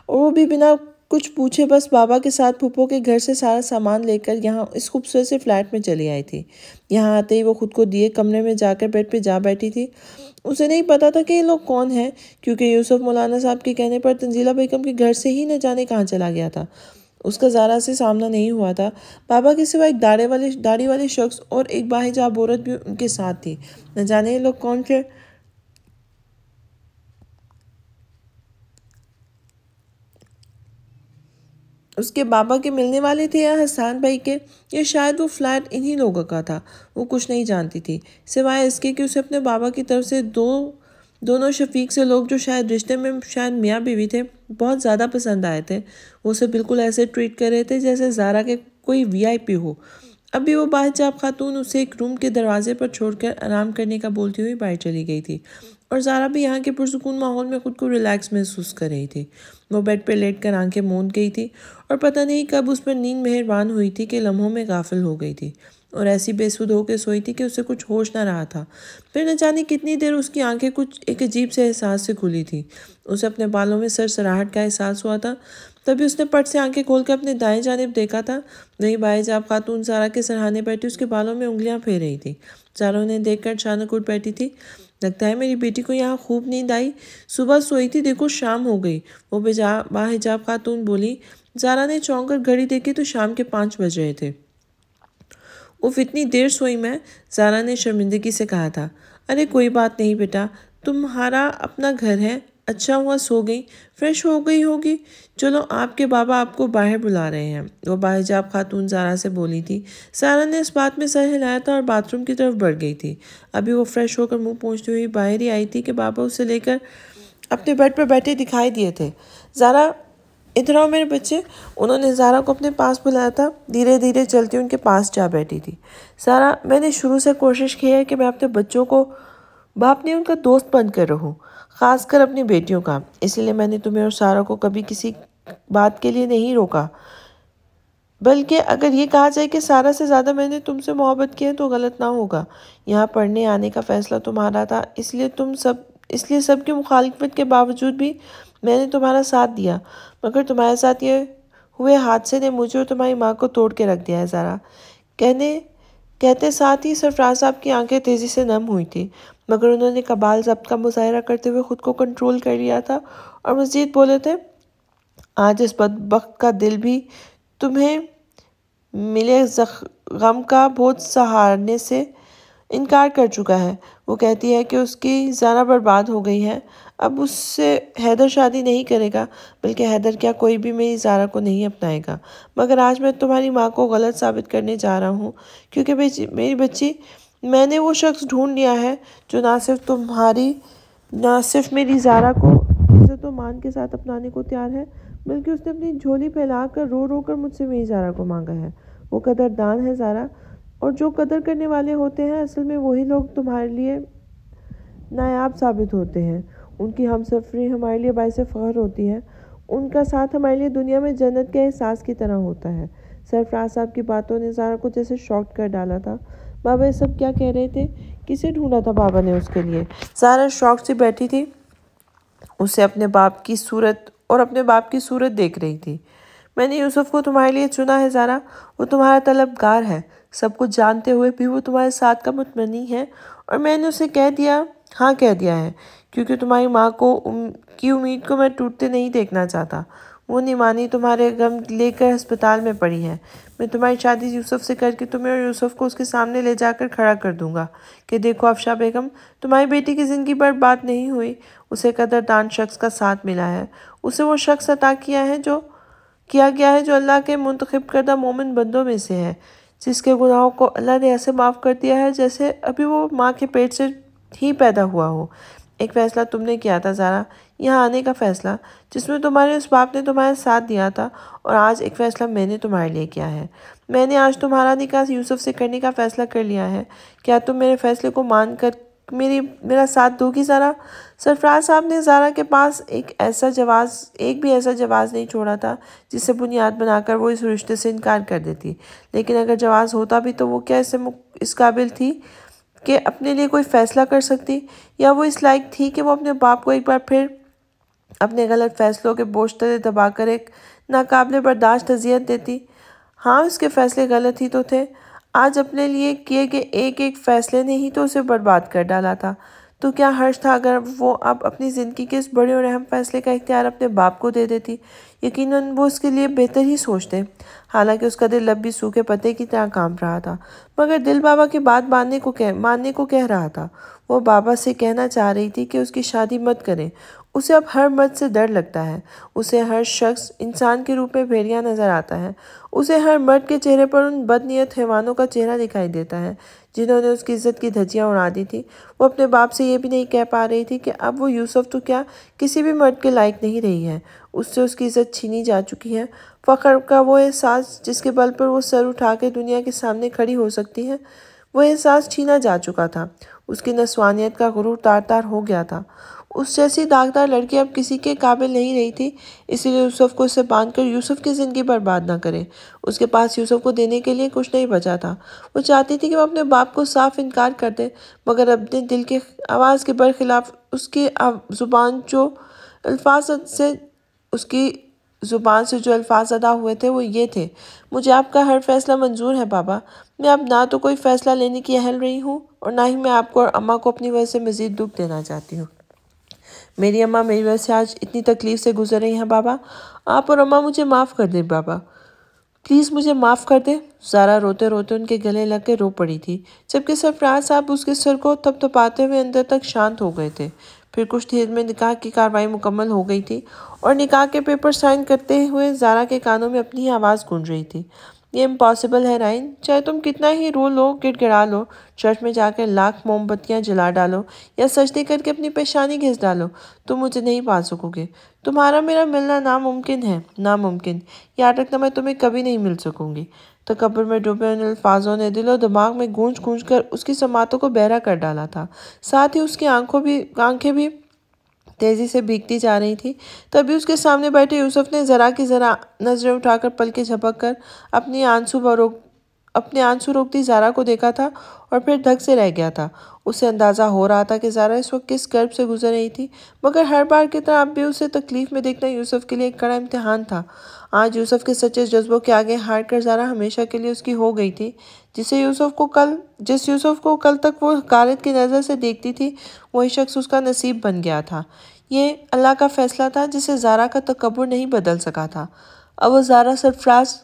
اور وہ بھی بنا کچھ پوچھے بس بابا کے ساتھ پھپھو کے گھر سے سارا سامان لے کر یہاں اس خوبصورت سے فلیٹ میں چلی آئی تھی۔ یہاں آتے ہی وہ خود کو دیے کمرے میں جا کر بیڈ پہ جا بیٹھی تھی۔ اسے نہیں پتا تھا کہ یہ لوگ کون ہیں، کیونکہ یوسف مولانا صاحب کے کہنے پر تنزیلہ بیگم کے گھر سے ہی نہ جانے کہاں چلا گیا تھا۔ اس کا زارا سے سامنا نہیں ہوا تھا۔ بابا کے سوا ایک داڑھی والے شخص اور ایک باحجاب عورت بھی ان کے ساتھ تھی۔ نہ جانے یہ لوگ کون تھے۔ اس کے بابا کے ملنے والے تھے یا حسان بھائی کے، یا شاید وہ فلیٹ انہی لوگوں کا تھا۔ وہ کچھ نہیں جانتی تھی، سوائے اس کے کہ اسے اپنے بابا کی طرف سے دونوں شفیق سے لوگ جو شاید رشتے میں شاید میاں بیوی تھے، بہت زیادہ پسند آئے تھے۔ وہ اسے بالکل ایسے ٹریٹ کر رہے تھے جیسے زارا کے کوئی VIP ہو۔ اب بھی وہ باحجاب خاتون اسے ایک روم کے دروازے پر چھوڑ کر آرام کرنے کا بولتی ہوئی باہر چلی گئی تھی، اور زارا بھی یہاں کے پرسکون ماحول میں خود کو ریلیکس محسوس کر رہی تھی۔ وہ بیڈ پہ لیٹ کر آنکھیں موند گئی تھی، اور پتہ نہیں کب اس پر نیند مہربان ہوئی تھی کہ لمحوں میں غافل ہو گئی تھی، اور ایسی بے سود ہو کے سوئی تھی کہ اسے کچھ ہوش نہ رہا تھا۔ پھر نہ جانے کتنی دیر اس کی آنکھیں کچھ ایک عجیب سے احساس سے کھلی تھی۔ اسے اپنے بالوں میں سرسراہٹ کا احساس ہوا تھا۔ تبھی اس نے پٹ سے آنکھیں کھول کر اپنے دائیں جانب دیکھا تھا۔ وہی باحجاب خاتون زارا کے سرہانے بیٹھی اس کے بالوں میں انگلیاں پھیر رہی تھی۔ زارا انہیں دیکھ کر اچانک اٹھ بیٹھی تھی۔ لگتا ہے میری بیٹی کو یہاں خوب نیند آئی، صبح سوئی تھی، دیکھو شام ہو گئی، وہ باحجاب خاتون بولی۔ زارا نے چونک کر گھڑی دیکھی تو شام کے 5 بج رہے تھے۔ اف اتنی دیر سوئی میں، زارا نے شرمندگی سے کہا تھا۔ ارے کوئی بات نہیں بیٹا، تمہارا اپنا گھر ہے، اچھا ہوا سو گئی، فریش ہو گئی ہوگی، چلو آپ کے بابا آپ کو باہر بلا رہے ہیں، وہ باحجاب خاتون زارا سے بولی تھی۔ زارا نے اس بات میں سر ہلایا تھا اور باتھ روم کی طرف بڑھ گئی تھی۔ ابھی وہ فریش ہو کر منہ پونچھتی ہوئی باہر ہی آئی تھی کہ بابا اسے لے کر اپنے بیڈ پر بیٹھے دکھائی دیے تھے۔ زارا ادھر آؤ میرے بچے، انہوں نے زارا کو اپنے پاس بلایا تھا۔ دھیرے دھیرے چلتی ان کے پاس جا بیٹھی تھی۔ زارا، میں نے شروع سے کوشش کی ہے کہ میں اپنے بچوں کو باپ نے ان کا دوست بن کر رہوں، خاص کر اپنی بیٹیوں کا، اسی لیے میں نے تمہیں اور سارا کو کبھی کسی بات کے لیے نہیں روکا، بلکہ اگر یہ کہا جائے کہ سارا سے زیادہ میں نے تم سے محبت کی ہے تو غلط نہ ہوگا۔ یہاں پڑھنے آنے کا فیصلہ تمہارا تھا، اس لیے سب کی مخالفت کے باوجود بھی میں نے تمہارا ساتھ دیا، مگر تمہارے ساتھ یہ ہوئے حادثے نے مجھے اور تمہاری ماں کو توڑ کے رکھ دیا ہے زارا۔ کہتے ساتھ ہی سرفراز صاحب کی آنکھیں تیزی سے نم ہوئی تھی، مگر انہوں نے کمال ضبط کا مظاہرہ کرتے ہوئے خود کو کنٹرول کر لیا تھا، اور مزید بولے تھے، آج اس بدبخت کا دل بھی تمہیں ملے غم کا بوجھ سہارنے سے انکار کر چکا ہے۔ وہ کہتی ہے کہ اس کی زارا برباد ہو گئی ہے، اب اس سے حیدر شادی نہیں کرے گا، بلکہ حیدر کیا کوئی بھی میری زارا کو نہیں اپنائے گا۔ مگر آج میں تمہاری ماں کو غلط ثابت کرنے جا رہا ہوں، کیونکہ میری بچی، میں نے وہ شخص ڈھونڈ لیا ہے جو نہ صرف میری زارا کو عزت و مان کے ساتھ اپنانے کو تیار ہے، بلکہ اس نے اپنی جھولی پھیلا کر رو رو کر مجھ سے میری زارا کو مانگا ہے۔ وہ قدردان ہے زارا، اور جو قدر کرنے والے ہوتے ہیں اصل میں وہی لوگ تمہارے لیے نایاب ثابت ہوتے ہیں۔ ان کی ہم سفری ہمارے لیے باعث فخر ہوتی ہے، ان کا ساتھ ہمارے لیے دنیا میں جنت کے احساس کی طرح ہوتا ہے۔ سرفراز صاحب کی باتوں نے زارا کو جیسے شاکڈ کر ڈالا تھا۔ بابا یہ سب کیا کہہ رہے تھے؟ کسے ڈھونڈا تھا بابا نے اس کے لیے؟ زارا شاک سے بیٹھی تھی، اسے اپنے باپ کی صورت دیکھ رہی تھی۔ میں نے یوسف کو تمہارے لیے چنا ہے زارا، وہ تمہارا طلبگار ہے، سب کچھ جانتے ہوئے بھی وہ تمہارے ساتھ کا متمنی ہے، اور میں نے اسے کہہ دیا ہے، کیونکہ تمہاری ماں کی امید کو میں ٹوٹتے نہیں دیکھنا چاہتا۔ وہ نیمانی تمہارے غم لے کر ہسپتال میں پڑی ہے۔ میں تمہاری شادی یوسف سے کر کے تمہیں اور یوسف کو اس کے سامنے لے جا کر کھڑا کر دوں گا کہ دیکھو افشا بیگم، تمہاری بیٹی کی زندگی برباد نہیں ہوئی، اسے قدردان شخص کا ساتھ ملا ہے، اسے وہ شخص عطا کیا گیا ہے جو اللہ کے منتخب کردہ مومن بندوں میں سے ہے، جس کے گناہوں کو اللہ نے ایسے معاف کر دیا ہے جیسے ابھی وہ ماں کے پیٹ سے ہی پیدا ہوا ہو۔ ایک فیصلہ تم نے کیا تھا زارا، یہاں آنے کا فیصلہ، جس میں تمہارے اس باپ نے تمہارے ساتھ دیا تھا، اور آج ایک فیصلہ میں نے تمہارے لیے کیا ہے۔ میں نے آج تمہارا نکاح یوسف سے کرنے کا فیصلہ کر لیا ہے۔ کیا تم میرے فیصلے کو مان کر میرا ساتھ دو گی زارا؟ سرفراز صاحب نے زارا کے پاس ایک بھی ایسا جواز نہیں چھوڑا تھا جس سے بنیاد بنا کر وہ اس رشتے سے انکار کر دیتی، لیکن اگر جواز ہوتا بھی تو وہ کیا اس قابل تھی کہ اپنے لیے کوئی فیصلہ کر سکتی، یا وہ اس لائق تھی کہ وہ اپنے باپ کو ایک بار پھر اپنے غلط فیصلوں کے بوجھ تلے دبا کر ایک ناقابل برداشت اذیت دیتی؟ ہاں، اس کے فیصلے غلط ہی تو تھے، آج اپنے لیے کیے گئے ایک فیصلے نے ہی تو اسے برباد کر ڈالا تھا۔ تو کیا حرج تھا اگر وہ اب اپنی زندگی کے اس بڑے اور اہم فیصلے کا اختیار اپنے باپ کو دے دیتی؟ یقیناً وہ اس کے لیے بہتر ہی سوچتے، حالانکہ اس کا دل اب بھی سوکھے پتے کی طرح کانپ رہا تھا، مگر دل بابا کی بات ماننے کو کہہ رہا تھا۔ وہ بابا سے کہنا چاہ رہی تھی کہ اس کی شادی مت کریں، اسے اب ہر مرد سے ڈر لگتا ہے، اسے ہر شخص انسان کے روپ میں بھیڑیا نظر آتا ہے، اسے ہر مرد کے چہرے پر ان بد نیت حیوانوں کا چہرہ دکھائی دیتا ہے جنہوں نے اس کی عزت کی دھجیاں اڑا دی تھی۔ وہ اپنے باپ سے یہ بھی نہیں کہہ پا رہی تھی کہ اب وہ یوسف تو کیا کسی بھی مرد کے لائق نہیں رہی ہے، اس سے اس کی عزت چھینی جا چکی ہے۔ فخر کا وہ احساس جس کے بل پر وہ سر اٹھا کے دنیا کے سامنے کھڑی ہو سکتی ہے، وہ احساس چھینا جا چکا تھا۔ اس کی نسوانیت کا غرور تار تار ہو گیا تھا۔ اس جیسی داغدار لڑکی اب کسی کے قابل نہیں رہی تھی، اسی لیے یوسف کو اس سے باندھ کر یوسف کی زندگی برباد نہ کرے۔ اس کے پاس یوسف کو دینے کے لیے کچھ نہیں بچا تھا۔ وہ چاہتی تھی کہ وہ اپنے باپ کو صاف انکار کر دے، مگر اپنے دل کی آواز کے برخلاف اس کی زبان سے جو الفاظ ادا ہوئے تھے وہ یہ تھے: مجھے آپ کا ہر فیصلہ منظور ہے بابا، میں اب نہ تو کوئی فیصلہ لینے کی اہل رہی ہوں، اور نہ ہی میں آپ کو اور اماں کو اپنی وجہ سے مزید دکھ دینا چاہتی ہوں۔ میری اماں میری وجہ سے آج اتنی تکلیف سے گزر رہی ہیں بابا، آپ اور اماں مجھے معاف کر دیں بابا، پلیز مجھے معاف کر دیں۔ زارا روتے روتے ان کے گلے لگ کے رو پڑی تھی، جبکہ سرفراز صاحب اس کے سر کو تھپتھپاتے ہوئے اندر تک شانت ہو گئے تھے۔ پھر کچھ دیر میں نکاح کی کارروائی مکمل ہو گئی تھی، اور نکاح کے پیپر سائن کرتے ہوئے زارا کے کانوں میں اپنی ہی آواز گونج رہی تھی: یہ امپاسبل ہے رائن، چاہے تم کتنا ہی رو لو، گڑ گڑا لو، چرچ میں جا کر لاکھ موم بتیاں جلا ڈالو، یا سجدے کر کے اپنی پیشانی گھس ڈالو، تم مجھے نہیں پا سکو گے۔ تمہارا میرا ملنا ناممکن ہے، ناممکن، یاد رکھنا میں تمہیں کبھی نہیں مل سکوں گی۔ تکبر میں ڈوبے ان الفاظوں نے دل و دماغ میں گونج گونج کر اس کی سماعتوں کو بہرا کر ڈالا تھا، ساتھ ہی اس کی آنکھیں بھی تیزی سے بھیگتی جا رہی تھی۔ تبھی اس کے سامنے بیٹھے یوسف نے ذرا کی ذرا نظریں اٹھا کر پلکیں جھپک کر اپنے آنسو روکتی زارا کو دیکھا تھا، اور پھر دھک سے رہ گیا تھا۔ اسے اندازہ ہو رہا تھا کہ زارا اس وقت کس کرب سے گزر رہی تھی، مگر ہر بار کی طرح اب بھی اسے تکلیف میں دیکھنا یوسف کے لیے ایک کڑا امتحان تھا۔ آج یوسف کے سچے جذبوں کے آگے ہار کر زارا ہمیشہ کے لیے اس کی ہو گئی تھی۔ جس یوسف کو کل تک وہ حقارت کی نظر سے دیکھتی تھی، وہی شخص اس کا نصیب بن گیا تھا۔ یہ اللہ کا فیصلہ تھا جسے زارا کا تکبر نہیں بدل سکا تھا۔ اب وہ زارا سرفراز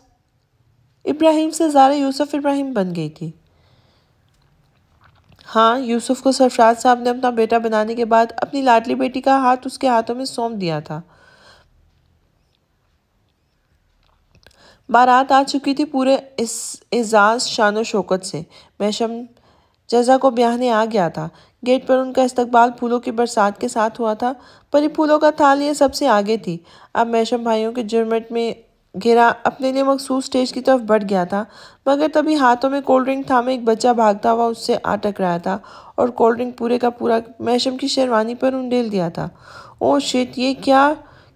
ابراہیم سے زارا یوسف ابراہیم بن گئی تھی۔ ہاں، یوسف کو سرفراز صاحب نے اپنا بیٹا بنانے کے بعد اپنی لاڈلی بیٹی کا ہاتھ اس کے ہاتھوں میں سونپ دیا تھا۔ بارات آ چکی تھی پورے اعزاز شان و شوکت سے۔ محشم جزا کو بیاہنے آ گیا تھا۔ گیٹ پر ان کا استقبال پھولوں کی برسات کے ساتھ ہوا تھا۔ پری پھولوں کا تھا لیے سب سے آگے تھی۔ اب محشم بھائیوں کے جرمٹ میں گھیرا اپنے لیے مخصوص سٹیج کی طرف بڑھ گیا تھا، مگر تبھی ہاتھوں میں کولڈ ڈرنک تھامے ایک بچہ بھاگتا ہوا اس سے آ ٹکرایا تھا اور کولڈ ڈرنک پورے کا پورا محشم کی شیروانی پر انڈیل دیا تھا۔ اوہ شٹ، یہ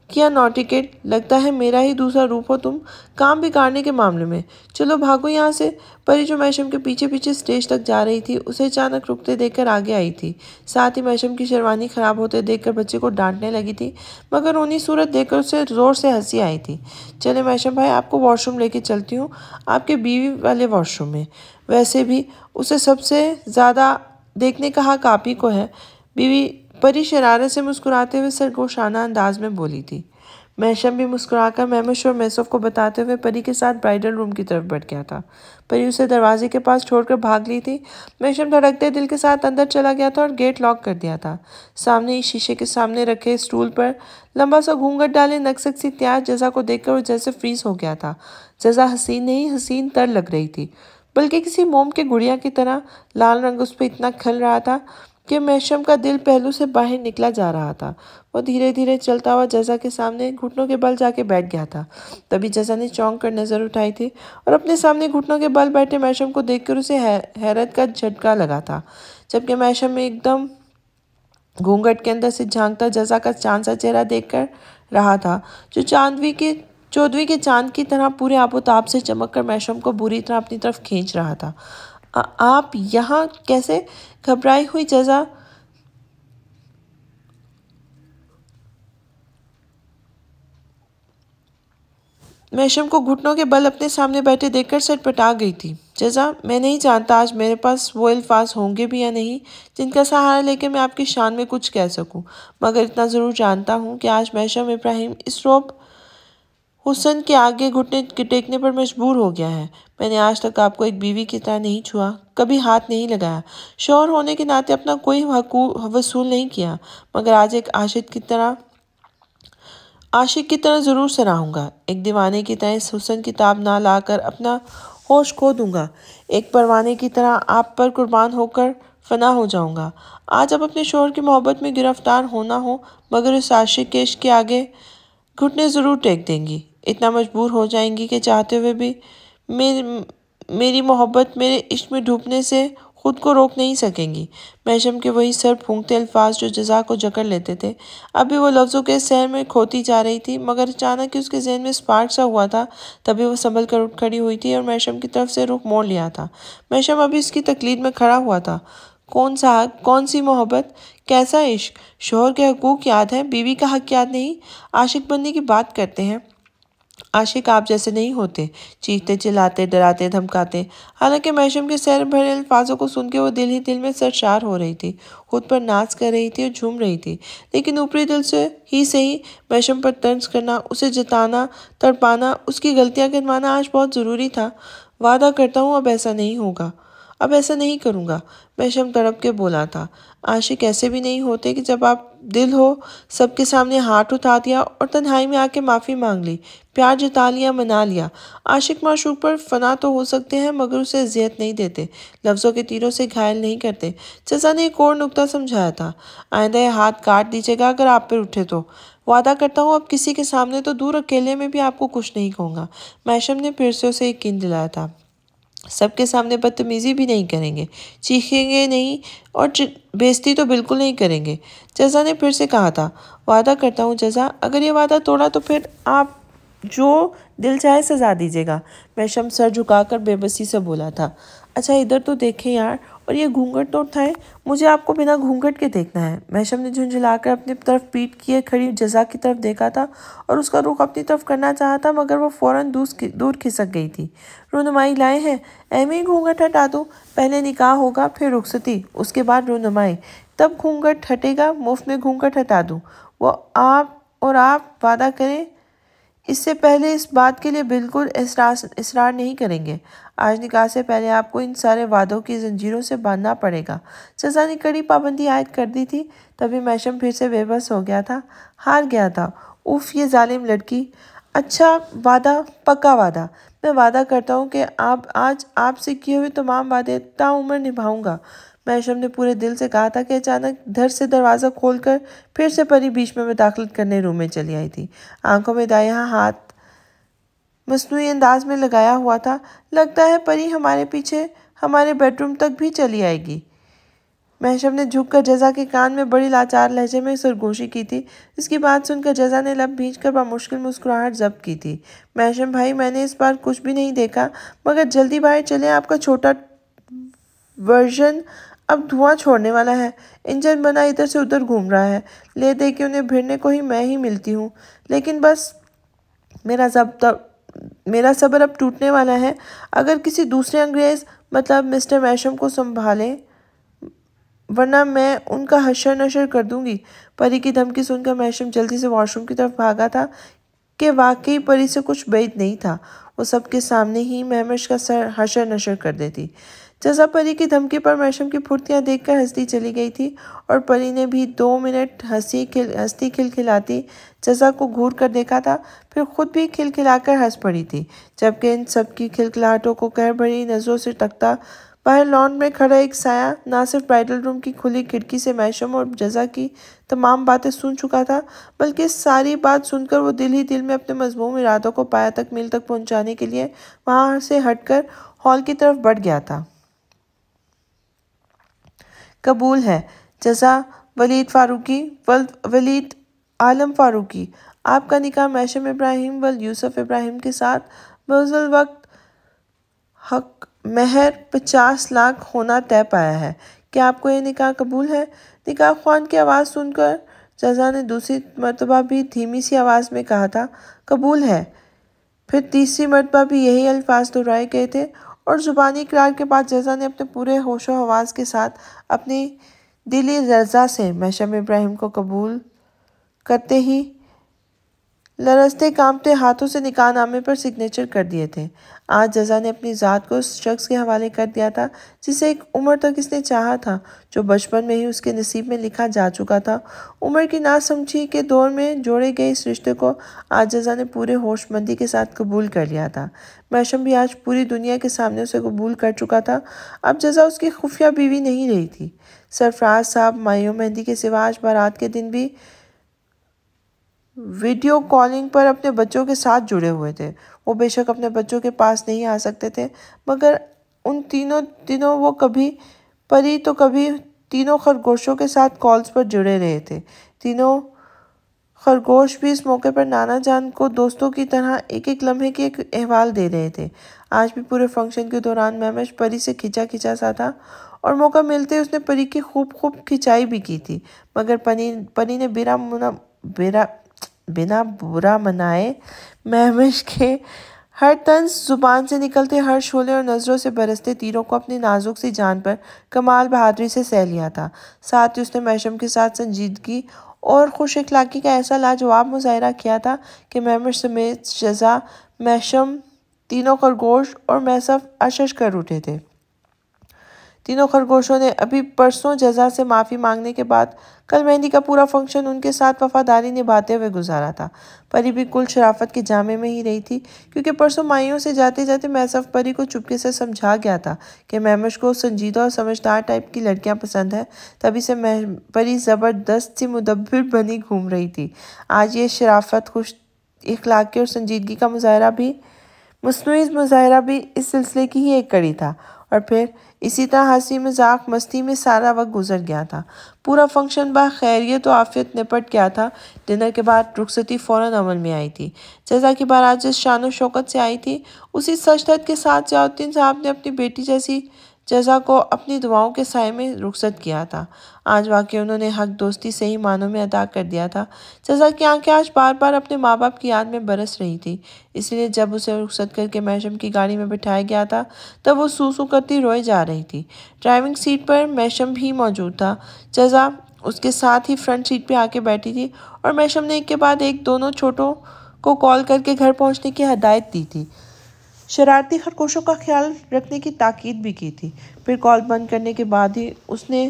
کیا نوٹی کڈ، لگتا ہے میرا ہی دوسرا روپ ہو تم، کام بگاڑنے کے معاملے میں۔ چلو بھاگو یہاں سے۔ پری جو محشم کے پیچھے پیچھے سٹیج تک جا رہی تھی، اسے اچانک رکتے دیکھ کر آگے آئی تھی۔ ساتھ ہی محشم کی شیروانی خراب ہوتے دیکھ کر بچے کو ڈانٹنے لگی تھی، مگر انہی صورت دیکھ کر اسے زور سے ہنسی آئی تھی۔ چلے محشم بھائی، آپ کو واش روم لے کے چلتی ہوں، آپ کے بیوی والے واش روم میں۔ ویسے بھی اسے سب سے زیادہ دیکھنے کا حق آپ ہی کو ہے، بیوی پری شرارت سے مسکراتے ہوئے سرگوشانہ انداز میں بولی تھی۔ محشم بھی مسکرا کر مہمش اور میسف کو بتاتے ہوئے پری کے ساتھ برائڈل روم کی طرف بڑھ گیا تھا۔ پری اسے دروازے کے پاس چھوڑ کر بھاگ لی تھی۔ محشم دھڑکتے دل کے ساتھ اندر چلا گیا تھا اور گیٹ لاک کر دیا تھا۔ سامنے ہی شیشے کے سامنے رکھے اسٹول پر لمبا سا گھونگھٹ ڈالے نکسک سی تیار جزا کو دیکھ کر وہ جیسے فریز ہو گیا تھا۔ جزا حسین نہیں، حسین تر لگ رہی تھی، بلکہ کسی موم کے گڑیا کی طرح۔ لال رنگ اس پہ اتنا کھل رہا تھا کہ محشم کا دل پہلو سے باہر نکلا جا رہا تھا۔ وہ دھیرے دھیرے چلتا ہوا جزا کے سامنے گھٹنوں کے بل جا کے بیٹھ گیا تھا۔ تبھی جزا نے چونک کر نظر اٹھائی تھی اور اپنے سامنے گھٹنوں کے بل بیٹھے محشم کو دیکھ کر اسے حیرت کا جھٹکا لگا تھا، جبکہ محشم میں ایک دم گھونگھٹ کے اندر سے جھانکتا جزا کا چاند سا چہرہ دیکھ کر رہا تھا، جو چودھویں کے چاند کی طرح پورے آب و تاب سے چمک کر محشم کو بری طرح اپنی طرف کھینچ رہا تھا۔ آپ یہاں کیسے؟ گھبرائی ہوئی جزا محشم کو گھٹنوں کے بل اپنے سامنے بیٹھے دیکھ کر سٹپٹا گئی تھی۔ جزا، میں نہیں جانتا آج میرے پاس وہ الفاظ ہوں گے بھی یا نہیں جن کا سہارا لے کے میں آپ کی شان میں کچھ کہہ سکوں، مگر اتنا ضرور جانتا ہوں کہ آج محشم ابراہیم اس روب حسن کے آگے گھٹنے ٹیکنے پر مجبور ہو گیا ہے۔ میں نے آج تک آپ کو ایک بیوی کی طرح نہیں چھوا، کبھی ہاتھ نہیں لگایا، شوہر ہونے کے ناطے اپنا کوئی حقوق وصول نہیں کیا، مگر آج ایک عاشق کی طرح ضرور سراہوں گا۔ ایک دیوانے کی طرح اس حسن کی تاب نہ لا کر اپنا ہوش کھو دوں گا، ایک پروانے کی طرح آپ پر قربان ہو کر فنا ہو جاؤں گا۔ آج اب اپنے شوہر کی محبت میں گرفتار ہونا ہو، مگر اس عاشق کے عشق کے آگے گھٹنے ضرور ٹیک دیں گی، اتنا مجبور ہو جائیں گی کہ چاہتے ہوئے بھی میری محبت میرے عشق میں ڈوبنے سے خود کو روک نہیں سکیں گی۔ محشم کے وہی سر پھونکتے الفاظ جو جزا کو جکڑ لیتے تھے، اب بھی وہ لفظوں کے سیر میں کھوتی جا رہی تھی، مگر اچانک ہی اس کے ذہن میں اسپارک سا ہوا تھا۔ تبھی وہ سنبھل کر اٹھ کھڑی ہوئی تھی اور محشم کی طرف سے رخ موڑ لیا تھا۔ محشم ابھی اس کی تقلید میں کھڑا ہوا تھا۔ کون سا حق، کون سی محبت، کیسا عشق؟ شوہر کے حقوق یاد ہیں، بیوی کا حق یاد نہیں؟ عاشق بننے کی بات کرتے ہیں، عاشق آپ جیسے نہیں ہوتے، چیختے چلاتے ڈراتے دھمکاتے۔ حالانکہ محشم کے سیر بھرے الفاظوں کو سن کے وہ دل ہی دل میں سرشار ہو رہی تھی، خود پر ناز کر رہی تھی اور جھوم رہی تھی، لیکن اوپری دل سے ہی محشم پر طنز کرنا، اسے جتانا، تڑپانا، اس کی غلطیاں گنوانا آج بہت ضروری تھا۔ وعدہ کرتا ہوں اب ایسا نہیں ہوگا، اب ایسا نہیں کروں گا، محشم تڑپ کے بولا تھا۔ عاشق ایسے بھی نہیں ہوتے کہ جب آپ دل ہو سب کے سامنے ہاتھ اٹھا دیا اور تنہائی میں آ کے معافی مانگ لی، پیار جتا لیا، منا لیا۔ عاشق معشوق پر فنا تو ہو سکتے ہیں، مگر اسے اذیت نہیں دیتے، لفظوں کے تیروں سے گھائل نہیں کرتے۔ جزا نے ایک اور نکتہ سمجھایا تھا، آئندہ یہ ہاتھ کاٹ دیجیے گا اگر آپ پر اٹھے تو۔ وعدہ کرتا ہوں اب کسی کے سامنے تو دور اکیلے میں بھی آپ کو کچھ نہیں کہوں گا۔ محشم نے پھر سے اسے یقین دلایا تھا، سب کے سامنے بدتمیزی بھی نہیں کریں گے، چیخیں گے نہیں اور بےعزتی تو بالکل نہیں کریں گے۔ جزا نے پھر سے کہا تھا، وعدہ کرتا ہوں جزا، اگر یہ وعدہ توڑا تو پھر آپ جو دل چاہے سزا دیجیے گا۔ محشم سر جھکا کر بے بسی سے بولا تھا۔ اچھا ادھر تو دیکھیں یار، اور یہ گھونگھٹ تو اٹھائیں، مجھے آپ کو بنا گھونگھٹ کے دیکھنا ہے۔ محشم نے جھنجھلا کر اپنی طرف پیٹ کیے کھڑی جزا کی طرف دیکھا تھا اور اس کا رخ اپنی طرف کرنا چاہا تھا، مگر وہ فوراً دور کھسک گئی تھی۔ رونمائی لائے ہیں، ایویں ہی گھونگھٹ ہٹا دوں، پہلے نکاح ہوگا، پھر رخصتی، اس کے بعد رونمائی، تب گھونگھٹ ہٹے گا، مفت میں گھونگھٹ ہٹا دوں۔ وہ آپ وعدہ کریں اس سے پہلے اس بات کے لیے بالکل اصرار نہیں کریں گے۔ آج نکاح سے پہلے آپ کو ان سارے وعدوں کی زنجیروں سے باندھنا پڑے گا۔ جزا نے کڑی پابندی عائد کر دی تھی، تبھی میشم پھر سے بے بس ہو گیا تھا، ہار گیا تھا۔ اف یہ ظالم لڑکی! اچھا وعدہ، پکا وعدہ۔ میں وعدہ کرتا ہوں کہ آج آپ سے کیے ہوئے تمام وعدے تا عمر نبھاؤں گا۔ میشم نے پورے دل سے کہا تھا کہ اچانک دھر سے دروازہ کھول کر پھر سے پری بیچ میں مداخلت کرنے روم میں چلی آئی تھی۔ آنکھوں میں دایاں ہاتھ مصنوعی انداز میں لگایا ہوا تھا۔ لگتا ہے پری ہمارے پیچھے ہمارے بیڈ روم تک بھی چلی آئے گی۔ میشم نے جھک کر جزا کے کان میں بڑی لاچار لہجے میں سرگوشی کی تھی۔ اس کی بات سن کر جزا نے لب بھینچ کر بمشکل مسکراہٹ ضبط کی تھی۔ میشم بھائی، میں نے اس بار کچھ بھی نہیں دیکھا، مگر جلدی باہر چلیں، آپ کا چھوٹا ورژن اب دھواں چھوڑنے والا ہے۔ انجن بنا ادھر سے ادھر گھوم رہا ہے۔ لے دے کے انہیں بھیڑنے کو ہی میں ہی ملتی ہوں، لیکن بس میرا صبر اب ٹوٹنے والا ہے۔ اگر کسی دوسرے انگریز مطلب مسٹر میشم کو سنبھالیں، ورنہ میں ان کا حشر نشر کر دوں گی۔ پری کی دھمکی سن کر میشم جلدی سے واش روم کی طرف بھاگا تھا کہ واقعی پری سے کچھ بعید نہیں تھا، وہ سب کے سامنے ہی مہمش کا سر حشر نشر کر دیتی۔ جزا پری کی دھمکی پر میشم کی پھرتیاں دیکھ کر ہنستی چلی گئی تھی، اور پری نے بھی 2 منٹ ہنستی کھلکھلاتی جزا کو گھور کر دیکھا تھا، پھر خود بھی کھلکھلا کر ہنس پڑی تھی، جبکہ ان سب کی کھلکھلاہٹوں کو قہر بھری نظروں سے تکتا باہر لان میں کھڑا ایک سایہ نہ صرف برائڈل روم کی کھلی کھڑکی سے میشم اور جزا کی تمام باتیں سن چکا تھا، بلکہ ساری بات سن کر وہ دل ہی دل میں اپنے مذموم ارادوں کو پایہ تکمیل تک پہنچانے کے لیے وہاں سے ہٹ کر ہال کی طرف بڑھ گیا تھا۔ قبول ہے جزا ولید عالم فاروقی، آپ کا نکاح میشم ابراہیم یوسف ابراہیم کے ساتھ بذل وقت حق مہر 50 لاکھ ہونا طے پایا ہے۔ کیا آپ کو یہ نکاح قبول ہے؟ نکاح خوان کی آواز سن کر جزا نے دوسری مرتبہ بھی دھیمی سی آواز میں کہا تھا، قبول ہے۔ پھر تیسری مرتبہ بھی یہی الفاظ دہرائے گئے تھے، اور زبانی اقرار کے بعد جزا نے اپنے پورے ہوش و حواس کے ساتھ اپنی دلی رضا سے میشم ابراہیم کو قبول کرتے ہی لرزتے کانپتے ہاتھوں سے نکاح نامے پر سگنیچر کر دیے تھے۔ آج جزا نے اپنی ذات کو اس شخص کے حوالے کر دیا تھا جسے ایک عمر تک اس نے چاہا تھا، جو بچپن میں ہی اس کے نصیب میں لکھا جا چکا تھا۔ عمر کی ناسمجھی کے دور میں جوڑے گئے اس رشتے کو آج جزا نے پورے ہوش مندی کے ساتھ قبول کر لیا تھا۔ میشم بھی آج پوری دنیا کے سامنے اسے قبول کر چکا تھا۔ اب جزا اس کی خفیہ بیوی نہیں رہی تھی۔ سرفراز صاحب مائیو مہندی کے سوا آج بارات کے دن بھی ویڈیو کالنگ پر اپنے بچوں کے ساتھ جڑے ہوئے تھے۔ وہ بے شک اپنے بچوں کے پاس نہیں آ سکتے تھے، مگر ان تینوں دنوں وہ کبھی پری تو کبھی تینوں خرگوشوں کے ساتھ کالز پر جڑے رہے تھے۔ تینوں خرگوش بھی اس موقع پر نانا جان کو دوستوں کی طرح ایک ایک لمحے کی ایک احوال دے رہے تھے۔ آج بھی پورے فنکشن کے دوران مہمش پری سے کھچا سا تھا، اور موقع ملتے اس نے پری کی خوب کھچائی بھی کی تھی، مگر پری نے بنا برا منائے مہمش کے ہر طنز، زبان سے نکلتے ہر شعلے اور نظروں سے برستے تیروں کو اپنی نازک سی جان پر کمال بہادری سے سہ لیا تھا۔ ساتھ ہی اس نے میشم کے ساتھ سنجیدگی اور خوش اخلاقی کا ایسا لاجواب مظاہرہ کیا تھا کہ مہمش سمیت جزا، میشم، تینوں خرگوش اور میسف اشش کر اٹھے تھے۔ تینوں خرگوشوں نے ابھی پرسوں جزا سے معافی مانگنے کے بعد کل مہندی کا پورا فنکشن ان کے ساتھ وفاداری نبھاتے ہوئے گزارا تھا۔ پری بھی کل شرافت کے جامے میں ہی رہی تھی، کیونکہ پرسوں مائیوں سے جاتے جاتے میسف پری کو چپکے سے سمجھا گیا تھا کہ مہمش کو سنجیدہ اور سمجھدار ٹائپ کی لڑکیاں پسند ہیں، تبھی سے پری زبردست سی مدبر بنی گھوم رہی تھی۔ آج یہ شرافت، خوش اخلاقی اور سنجیدگی کا مصنوعی مظاہرہ بھی اس سلسلے کی ہی ایک کڑی تھا، اور پھر اسی طرح ہنسی مذاق مستی میں سارا وقت گزر گیا تھا۔ پورا فنکشن خیریت و عافیت نپٹ گیا تھا۔ ڈنر کے بعد رخصتی فوراً عمل میں آئی تھی۔ جزا کی بارات جس شان و شوکت سے آئی تھی، اسی سجدت کے ساتھ ضیاء الدین صاحب نے اپنی بیٹی جیسی جزا کو اپنی دعاؤں کے سائے میں رخصت کیا تھا۔ آج واقعی انہوں نے حق دوستی صحیح معنوں میں ادا کر دیا تھا۔ جزا کی آنکھیں آج بار بار اپنے ماں باپ کی یاد میں برس رہی تھی، اس لیے جب اسے رخصت کر کے میشم کی گاڑی میں بٹھایا گیا تھا تب وہ سو کرتی روئے جا رہی تھی۔ ڈرائیونگ سیٹ پر میشم بھی موجود تھا۔ جزا اس کے ساتھ ہی فرنٹ سیٹ پہ آ کے بیٹھی تھی، اور میشم نے ایک کے بعد ایک دونوں چھوٹوں کو کال کر کے گھر پہنچنے کی ہدایت دی تھی، شرارتی خرگوشوں کا خیال رکھنے کی تاکید بھی کی تھی۔ پھر کال بند کرنے کے بعد ہی اس نے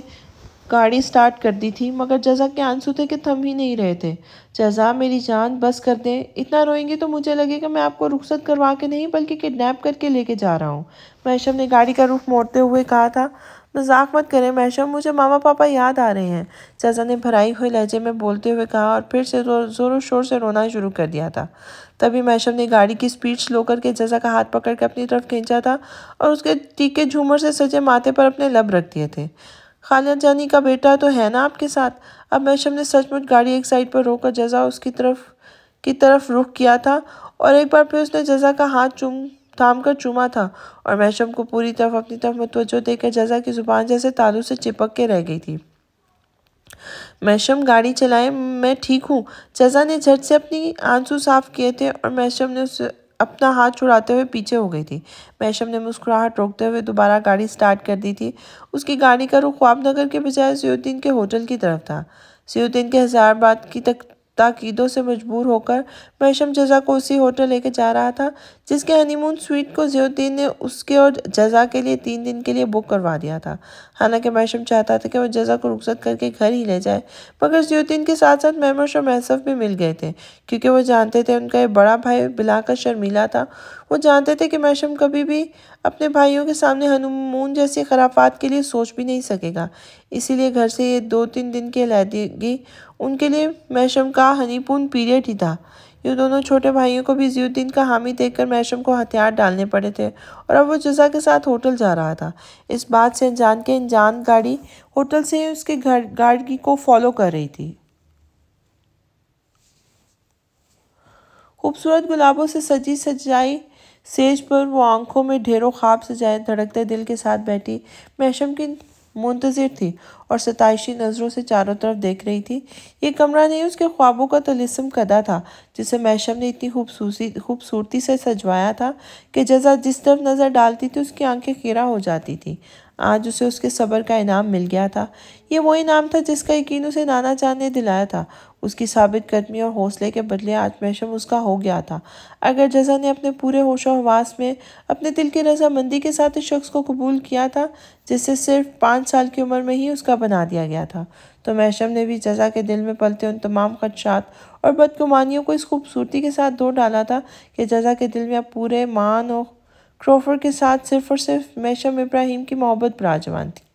گاڑی سٹارٹ کر دی تھی، مگر جزا کے آنسو تھے کہ تھم ہی نہیں رہے تھے۔ جزا میری جان بس کر دیں، اتنا روئیں گے تو مجھے لگے گا میں آپ کو رخصت کروا کے نہیں بلکہ کڈنیپ کر کے لے کے جا رہا ہوں۔ محشم نے گاڑی کا رخ موڑتے ہوئے کہا تھا۔ مذاق مت کریں محشم، مجھے ماما پاپا یاد آ رہے ہیں، جزا نے بھرائی ہوئے لہجے میں بولتے ہوئے کہا اور پھر سے زور و شور سے رونا شروع کر دیا تھا۔ تبھی محشم نے گاڑی کی سپیڈ سلو کر کے جزا کا ہاتھ پکڑ کے اپنی طرف کھینچا تھا اور اس کے ٹیکے جھومر سے سجے ماتھے پر اپنے لب رکھ دیے تھے۔ خالہ جانی کا بیٹا تو ہے نا آپ کے ساتھ؟ اب محشم نے سچ مچ گاڑی ایک سائڈ پر روک کر جزا اس کی طرف رخ کیا تھا اور ایک بار پھر اس نے جزا کا ہاتھ تھام کر چوما تھا اور محشم کو پوری طرف اپنی طرف متوجہ دیکھ کر جزا کی زبان جیسے تالو سے چپک کے رہ گئی تھی۔ محشم گاڑی چلائیں، میں ٹھیک ہوں۔ جزا نے جھٹ سے اپنی آنسو صاف کیے تھے اور محشم نے اسے اپنا ہاتھ چھڑاتے ہوئے پیچھے ہو گئی تھی۔ محشم نے مسکراہٹ روکتے ہوئے دوبارہ گاڑی سٹارٹ کر دی تھی۔ اس کی گاڑی کا رخ خواب نگر کے بجائے ضیاء الدین کے ہوٹل کی طرف تھا۔ ضیاء الدین کے ہزار بات کی تاکیدوں سے مجبور ہو کر محشم جزا کو اسی ہوٹل لے کے جا رہا تھا جس کے ہنی مون سویٹ کو ضیاء الدین نے اس کے اور جزا کے لیے 3 دن کے لیے بک کروا دیا تھا۔ حالانکہ محشم چاہتا تھا کہ وہ جزا کو رخصت کر کے گھر ہی لے جائے، مگر ضیاء الدین کے ساتھ ساتھ مہوش اور محصف بھی مل گئے تھے، کیونکہ وہ جانتے تھے ان کا یہ بڑا بھائی بلا کر شرمیلا تھا۔ وہ جانتے تھے کہ محشم کبھی بھی اپنے بھائیوں کے سامنے ہنی مون جیسی خرافات کے لیے سوچ بھی نہیں سکے گا، اسی لیے گھر سے یہ 2-3 دن کی علیحدگی ان کے لیے محشم کا ہنی مون پیریڈ ہی تھا۔ یہ دونوں چھوٹے بھائیوں کو بھی ضیاء الدین کا حامی دیکھ کر محشم کو ہتھیار ڈالنے پڑے تھے اور اب وہ جزا کے ساتھ ہوٹل جا رہا تھا۔ اس بات سے انجان گاڑی ہوٹل سے اس کے گاڑی کو فالو کر رہی تھی۔ خوبصورت گلابوں سے سجی سجائی سیج پر وہ آنکھوں میں ڈھیروں خواب سجائے دھڑکتے دل کے ساتھ بیٹھی محشم کی منتظر تھی اور ستائشی نظروں سے چاروں طرف دیکھ رہی تھی۔ یہ کمرہ نہیں، اس کے خوابوں کا طلسم کدہ تھا جسے محشم نے اتنی خوبصورتی سے سجوایا تھا کہ جزا جس طرف نظر ڈالتی تھی اس کی آنکھیں خیرہ ہو جاتی تھی۔ آج اسے اس کے صبر کا انعام مل گیا تھا۔ یہ وہ انعام تھا جس کا یقین اسے نانا جان نے دلایا تھا۔ اس کی ثابت قدمی اور حوصلے کے بدلے آج محشم اس کا ہو گیا تھا۔ اگر جزا نے اپنے پورے ہوش و حواس میں اپنے دل کی رضامندی کے ساتھ اس شخص کو قبول کیا تھا جسے صرف 5 سال کی عمر میں ہی اس کا بنا دیا گیا تھا، تو محشم نے بھی جزا کے دل میں پلتے ان تمام خدشات اور بدگمانیوں کو اس خوبصورتی کے ساتھ دھو ڈالا تھا کہ جزا کے دل میں اب پورے مان اور کروفر کے ساتھ صرف اور صرف محشم ابراہیم کی محبت براجمان تھی۔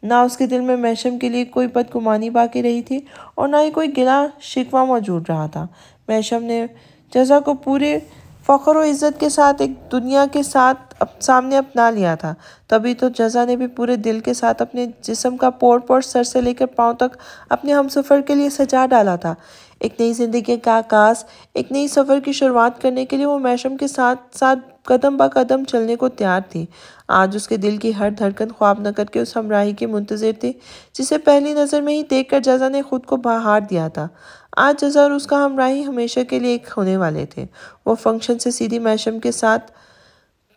نہ اس کے دل میں محشم کے لیے کوئی بدگمانی باقی رہی تھی اور نہ ہی کوئی گلہ شکوہ موجود رہا تھا۔ محشم نے جزا کو پورے فخر و عزت کے ساتھ ایک دنیا کے سامنے اپنا لیا تھا، تبھی تو جزا نے بھی پورے دل کے ساتھ اپنے جسم کا پور پور سر سے لے کر پاؤں تک اپنے ہمسفر کے لیے سجا ڈالا تھا۔ ایک نئی زندگی کا آغاز، ایک نئی سفر کی شروعات کرنے کے لیے وہ محشم کے ساتھ ساتھ قدم با قدم چلنے کو تیار تھی۔ آج اس کے دل کی ہر دھڑکن خواب نہ کر کے اس ہمراہی کی منتظر تھی جسے پہلی نظر میں ہی دیکھ کر جزا نے خود کو بہار دیا تھا۔ آج جزا اور اس کا ہمراہی ہمیشہ کے لیے ایک ہونے والے تھے۔ وہ فنکشن سے سیدھی محشم کے ساتھ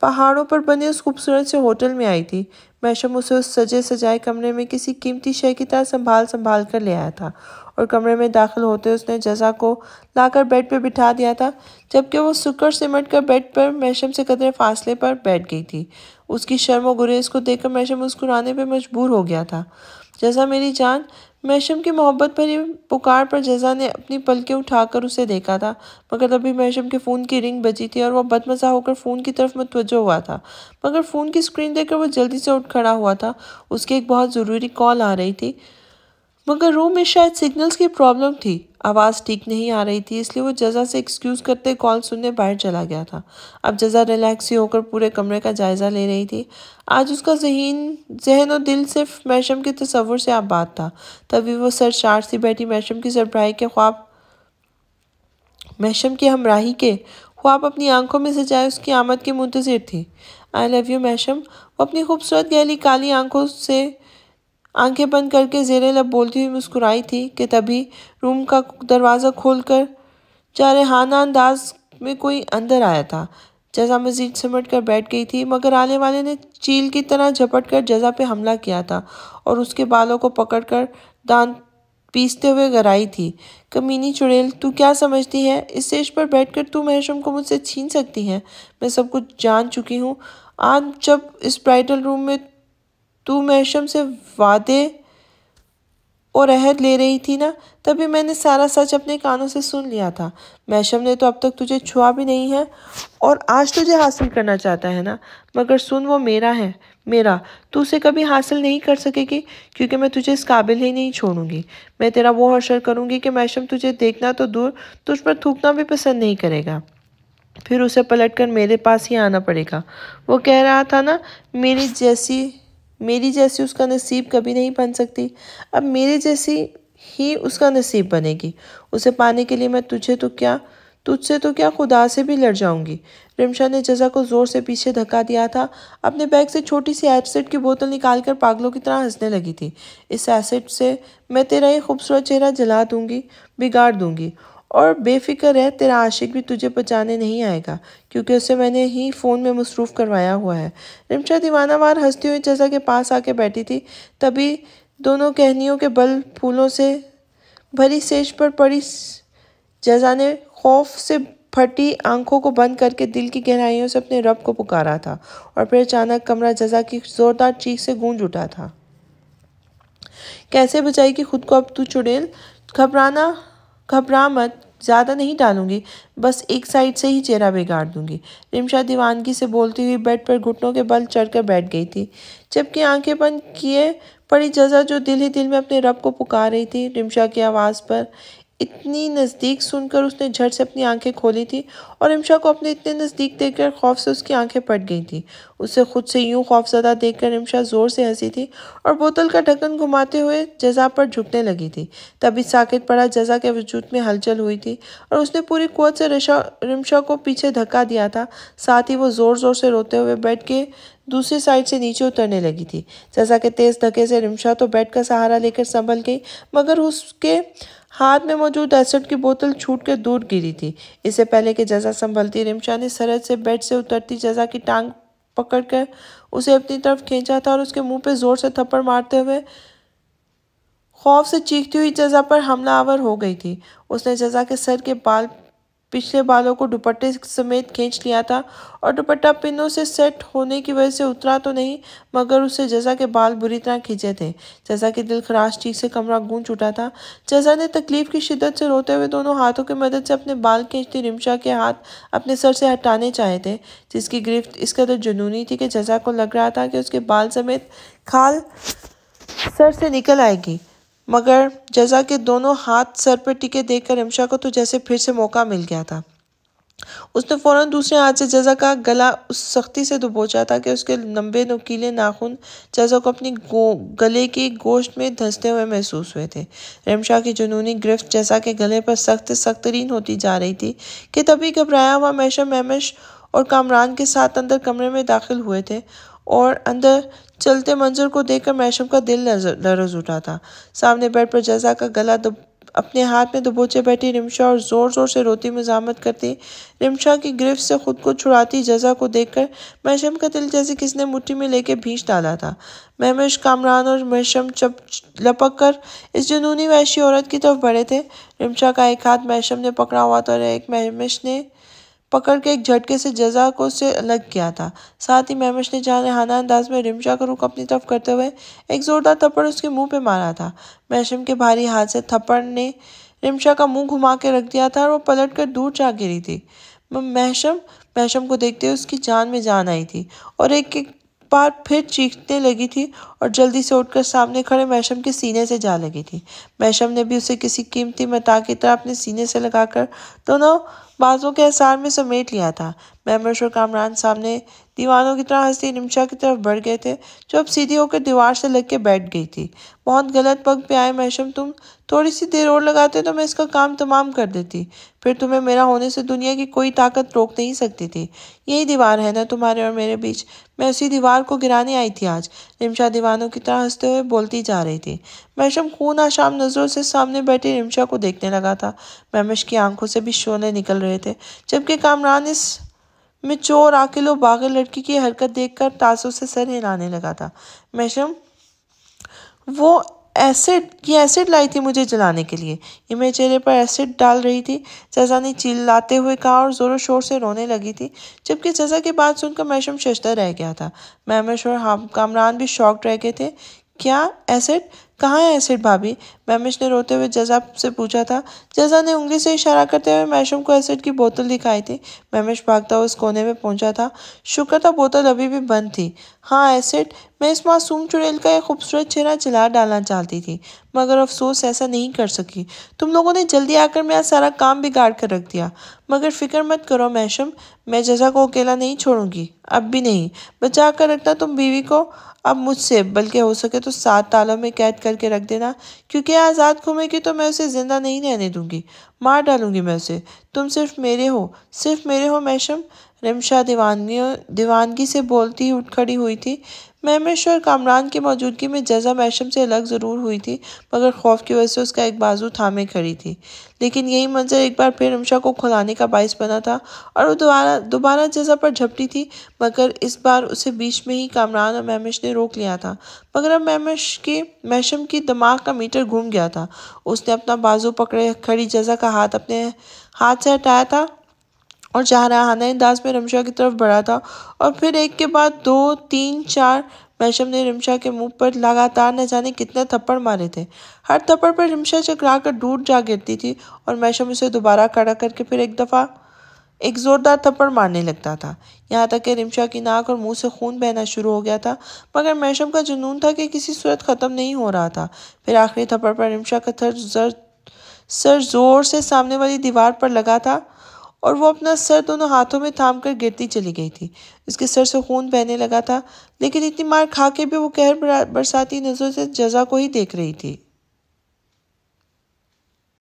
پہاڑوں پر بنے اس خوبصورت سے ہوٹل میں آئی تھی۔ محشم اسے اس سجے سجائے کمرے میں کسی قیمتی شے کی طرح سنبھال کر لے آیا تھا اور کمرے میں داخل ہوتے اس نے جزا کو لا کر بیڈ پہ بٹھا دیا تھا، جبکہ وہ سکڑ سمٹ کر بیڈ پر محشم سے قدرے فاصلے پر بیٹھ گئی تھی۔ اس کی شرم و گریز کو دیکھ کر محشم مسکرانے پہ مجبور ہو گیا تھا۔ جزا میری جان، محشم کی محبت بھری پکار پر جزا نے اپنی پلکیں اٹھا کر اسے دیکھا تھا، مگر تبھی محشم کے فون کی رنگ بجی تھی اور وہ بدمزہ ہو کر فون کی طرف متوجہ ہوا تھا، مگر فون کی سکرین دیکھ کر وہ جلدی سے اٹھ کھڑا ہوا تھا۔ اس کی ایک بہت ضروری کال آ رہی تھی، مگر روم میں شاید سگنلز کی پرابلم تھی، آواز ٹھیک نہیں آ رہی تھی، اس لیے وہ جزا سے ایکسکیوز کرتے کال سننے باہر چلا گیا تھا۔ اب جزا ریلیکس ہی ہو کر پورے کمرے کا جائزہ لے رہی تھی۔ آج اس کا ذہن و دل صرف محشم کے تصور سے آباد تھا۔ تبھی وہ سرشار سی بیٹھی محشم کی ہمراہی کے خواب اپنی آنکھوں میں سجائے اس کی آمد کی منتظر تھی۔ I love you محشم، وہ اپنی خوبصورت گہری کالی آنکھوں سے آنکھیں بند کر کے زیر لب بولتی ہوئی مسکرائی تھی کہ تبھی روم کا دروازہ کھول کر جارحانہ انداز میں کوئی اندر آیا تھا۔ جزا مزید سمٹ کر بیٹھ گئی تھی، مگر آنے والے نے چیل کی طرح جھپٹ کر جزا پہ حملہ کیا تھا اور اس کے بالوں کو پکڑ کر دانت پیستے ہوئے گرائی تھی۔ کمینی چڑیل، تو کیا سمجھتی ہے اس سٹیج پر بیٹھ کر تو محشم کو مجھ سے چھین سکتی ہے؟ میں سب کچھ جان چکی ہوں۔ آج جب اس برائڈل روم میں تو محشم سے وعدے اور عہد لے رہی تھی نا، تبھی میں نے سارا سچ اپنے کانوں سے سن لیا تھا۔ محشم نے تو اب تک تجھے چھوا بھی نہیں ہے اور آج تجھے حاصل کرنا چاہتا ہے نا، مگر سن، وہ میرا ہے، میرا۔ تو اسے کبھی حاصل نہیں کر سکے گی، کیونکہ میں تجھے اس قابل ہی نہیں چھوڑوں گی۔ میں تیرا وہ حشر کروں گی کہ محشم تجھے دیکھنا تو دور، تجھ پر تھوکنا بھی پسند نہیں کرے گا۔ پھر اسے پلٹ کر میرے پاس ہی آنا پڑے گا۔ وہ کہہ رہا تھا نا، میری جیسی اس کا نصیب کبھی نہیں بن سکتی، اب میرے جیسی ہی اس کا نصیب بنے گی۔ اسے پانے کے لیے میں تجھ سے تو کیا خدا سے بھی لڑ جاؤں گی۔ رمشا نے جزا کو زور سے پیچھے دھکا دیا تھا۔ اپنے بیگ سے چھوٹی سی ایسڈ کی بوتل نکال کر پاگلوں کی طرح ہنسنے لگی تھی۔ اس ایسڈ سے میں تیرا یہ خوبصورت چہرہ جلا دوں گی، بگاڑ دوں گی، اور بے فکر رہ، تیرا عاشق بھی تجھے بچانے نہیں آئے گا، کیونکہ اسے میں نے ہی فون میں مصروف کروایا ہوا ہے۔ رمشا دیوانہ وار ہنستی ہوئی جزا کے پاس آ کے بیٹھی تھی۔ تبھی دونوں کہنیوں کے بل پھولوں سے بھری سیج پر پڑی جزا نے خوف سے پھٹی آنکھوں کو بند کر کے دل کی گہرائیوں سے اپنے رب کو پکارا تھا، اور پھر اچانک کمرہ جزا کی زوردار چیخ سے گونج اٹھا تھا۔ کیسے بچائے گی خود کو اب تو چڑیل؟ گھبرا مت، زیادہ نہیں ڈالوں گی، بس ایک سائڈ سے ہی چہرہ بگاڑ دوں گی۔ رمشا دیوانگی سے بولتی ہوئی بیڈ پر گھٹنوں کے بل چڑھ کر بیٹھ گئی تھی، جبکہ آنکھیں بند کیے پڑی جزا جو دل ہی دل میں اپنے رب کو پکار رہی تھی۔ رمشا کی آواز پر اتنی نزدیک سن کر اس نے جھٹ سے اپنی آنکھیں کھولی تھی، اور رمشا کو اپنے اتنے نزدیک دیکھ کر خوف سے اس کی آنکھیں پھٹ گئی تھیں۔ اسے خود سے یوں خوفزدہ دیکھ کر رمشا زور سے ہنسی تھی اور بوتل کا ڈھکن گھماتے ہوئے جزا پر جھکنے لگی تھی۔ تبھی ساکت پڑا جزا کے وجود میں ہلچل ہوئی تھی، اور اس نے پوری قوت سے رمشا کو پیچھے دھکا دیا تھا۔ ساتھ ہی وہ زور زور سے روتے ہوئے بیڈ کے دوسری سائڈ سے نیچے اترنے لگی تھی۔ جزا کے تیز دھکے سے رمشا تو بیڈ کا سہارا لے کر سنبھل گئی، مگر اس کے ہاتھ میں موجود ایسڈ کی بوتل چھوٹ کر دور گری تھی۔ اس سے پہلے کہ جزا سنبھلتی، رمشا نے سرعت سے بیڈ سے اترتی جزا کی ٹانگ پکڑ کر اسے اپنی طرف کھینچا تھا، اور اس کے منہ پہ زور سے تھپڑ مارتے ہوئے خوف سے چیختی ہوئی جزا پر حملہ آور ہو گئی تھی۔ اس نے جزا کے سر کے پچھلے بالوں کو دوپٹے سمیت کھینچ لیا تھا، اور دوپٹہ پنوں سے سیٹ ہونے کی وجہ سے اترا تو نہیں، مگر اس سے جزا کے بال بری طرح کھینچے تھے۔ جزا کی دل خراش چیخ سے کمرہ گونج اٹھا تھا۔ جزا نے تکلیف کی شدت سے روتے ہوئے دونوں ہاتھوں کی مدد سے اپنے بال کھینچتی رمشا کے ہاتھ اپنے سر سے ہٹانے چاہے تھے، جس کی گرفت اس قدر جنونی تھی کہ جزا کو لگ رہا تھا کہ اس کے بال سمیت کھال سر سے نکل آئے گی، مگر جزا کے دونوں ہاتھ سر پر ٹکے دیکھ کر رمشا کو تو جیسے پھر سے موقع مل گیا تھا۔ اس نے فوراً دوسرے ہاتھ سے جزا کا گلا اس سختی سے دبوچا تھا کہ اس کے لمبے نوکیلے ناخن جزا کو اپنی گلے کی گوشت میں دھنستے ہوئے محسوس ہوئے تھے۔ رمشا کی جنونی گرفت جزا کے گلے پر سخت ترین ہوتی جا رہی تھی کہ تبھی گھبرایا ہوا محشم مہمش اور کامران کے ساتھ اندر کمرے میں داخل ہوئے تھے، اور اندر چلتے منظر کو دیکھ کر محشم کا دل لرز اٹھا تھا۔ سامنے بیڈ پر جزا کا گلا اپنے ہاتھ میں دبوچے بیٹھی رمشا اور زور زور سے روتی مزاحمت کرتی رمشا کی گرفت سے خود کو چھڑاتی جزا کو دیکھ کر محشم کا دل جیسے کسی نے مٹھی میں لے کے بھینچ ڈالا تھا۔ مہمش، کامران اور محشم لپک کر اس جنونی وحشی عورت کی طرف بڑھے تھے۔ رمشا کا ایک ہاتھ محشم نے پکڑا ہوا تھا، اور ایک مہمش نے پکڑ کے ایک جھٹکے سے جزا کو سے الگ کیا تھا۔ ساتھ ہی مہمش نے جانحانہ انداز میں رمشا کا رخ اپنی طرف کرتے ہوئے ایک زوردار تھپڑ اس کے منہ پہ مارا تھا۔ محشم کے بھاری ہاتھ سے تھپڑ نے رمشا کا منہ گھما کے رکھ دیا تھا، اور وہ پلٹ کر دور جا گری تھی۔ محشم کو دیکھتے ہوئے اس کی جان میں جان آئی تھی، اور ایک بار پھر چیخنے لگی تھی، اور جلدی سے اٹھ کر سامنے کھڑے محشم کے سینے سے جا لگی تھی۔ محشم نے بھی اسے کسی قیمتی متاع کی طرح اپنے سینے سے لگا کر دونوں بازوں کے حصار میں سمیٹ لیا تھا۔ مہمش اور کامران سامنے دیوانوں کی طرح ہنستی رمشا کی طرف بڑھ گئے تھے، جو اب سیدھی ہو کر دیوار سے لگ کے بیٹھ گئی تھی۔ بہت غلط وقت پہ آئے محشم تم، تھوڑی سی دیر اور لگاتے تو میں اس کا کام تمام کر دیتی، پھر تمہیں میرا ہونے سے دنیا کی کوئی طاقت روک نہیں سکتی تھی۔ یہی دیوار ہے نا تمہارے اور میرے بیچ، میں اسی دیوار کو گرانے آئی تھی آج۔ رمشا دیوانوں کی طرح ہنستے ہوئے بولتی جا رہی تھی۔ محشم خون آشام نظروں سے سامنے بیٹھی رمشا کو دیکھنے لگا تھا۔ مہمش کی آنکھوں سے بھی شعلے نکل رہے تھے، جبکہ کامران اس میچور عاقل و باغر لڑکی کی حرکت دیکھ کر تعصب سے سر ہلانے لگا تھا۔ محشم، وہ یہ ایسڈ لائی تھی مجھے جلانے کے لیے، یہ میرے چہرے پر ایسڈ ڈال رہی تھی، جزا نے چلاتے ہوئے کہا اور زور و شور سے رونے لگی تھی، جبکہ جزا کی بات سن کر میشم ششدر رہ گیا تھا۔ مہمش اور کامران بھی شاکڈ رہ گئے تھے۔ کیا ایسڈ؟ کہاں ہے ایسڈ بھابھی؟ مہمش نے روتے ہوئے جزا سے پوچھا تھا۔ جزا نے انگلی سے اشارہ کرتے ہوئے میشم کو ایسڈ کی بوتل دکھائی تھی۔ مہمش بھاگتا ہوا اس کونے میں پہنچا تھا۔ شکر تھا بوتل ابھی بھی بند تھی۔ ہاں ایسڈ، میں اس معصوم چڑیل کا ایک خوبصورت چہرہ جلا ڈالنا چاہتی تھی، مگر افسوس ایسا نہیں کر سکی۔ تم لوگوں نے جلدی آ کر میرا سارا کام بگاڑ کر رکھ دیا، مگر فکر مت کرو میشم، میں جزا کو اکیلا نہیں چھوڑوں گی، اب بھی نہیں۔ بچا کر رکھنا تم بیوی کو اب مجھ سے، بلکہ ہو سکے تو 7 تالوں میں قید کر کے رکھ دینا، کیونکہ آزاد گھومے گی تو میں اسے زندہ نہیں رہنے دوں گی، مار ڈالوں گی میں اسے۔ تم صرف میرے ہو میشم۔ رمشا دیوانگی سے بولتی اٹھ کھڑی ہوئی تھی۔ مہمش اور کامران کی موجودگی میں جزا میشم سے الگ ضرور ہوئی تھی، مگر خوف کی وجہ سے اس کا ایک بازو تھامے کھڑی تھی۔ لیکن یہی منظر ایک بار پھر رمشا کو کھلانے کا باعث بنا تھا اور وہ دوبارہ جزا پر جھپٹی تھی، مگر اس بار اسے بیچ میں ہی کامران اور مہمش نے روک لیا تھا۔ مگر اب میشم کی دماغ کا میٹر گھوم گیا تھا۔ اس نے اپنا بازو پکڑے کھڑی جزا کا ہاتھ اپنے ہاتھ سے ہٹایا تھا اور جارحانہ انداز میں رمشا کی طرف بڑھا تھا، اور پھر ایک کے بعد 2 3 4 میشم نے رمشا کے منہ پر لگاتار نہ جانے کتنے تھپڑ مارے تھے۔ ہر تھپڑ پر رمشا چکرا کر دور جا گرتی تھی اور میشم اسے دوبارہ کھڑا کر کے پھر ایک دفعہ ایک زوردار تھپڑ مارنے لگتا تھا، یہاں تک کہ رمشا کی ناک اور منہ سے خون بہنا شروع ہو گیا تھا، مگر میشم کا جنون تھا کہ کسی صورت ختم نہیں ہو رہا تھا۔ پھر آخری تھپڑ پر رمشا کا سر زور سے سامنے والی دیوار پر لگا تھا اور وہ اپنا سر دونوں ہاتھوں میں تھام کر گرتی چلی گئی تھی۔ اس کے سر سے خون بہنے لگا تھا، لیکن اتنی مار کھا کے بھی وہ قہر برساتی نظروں سے جزا کو ہی دیکھ رہی تھی۔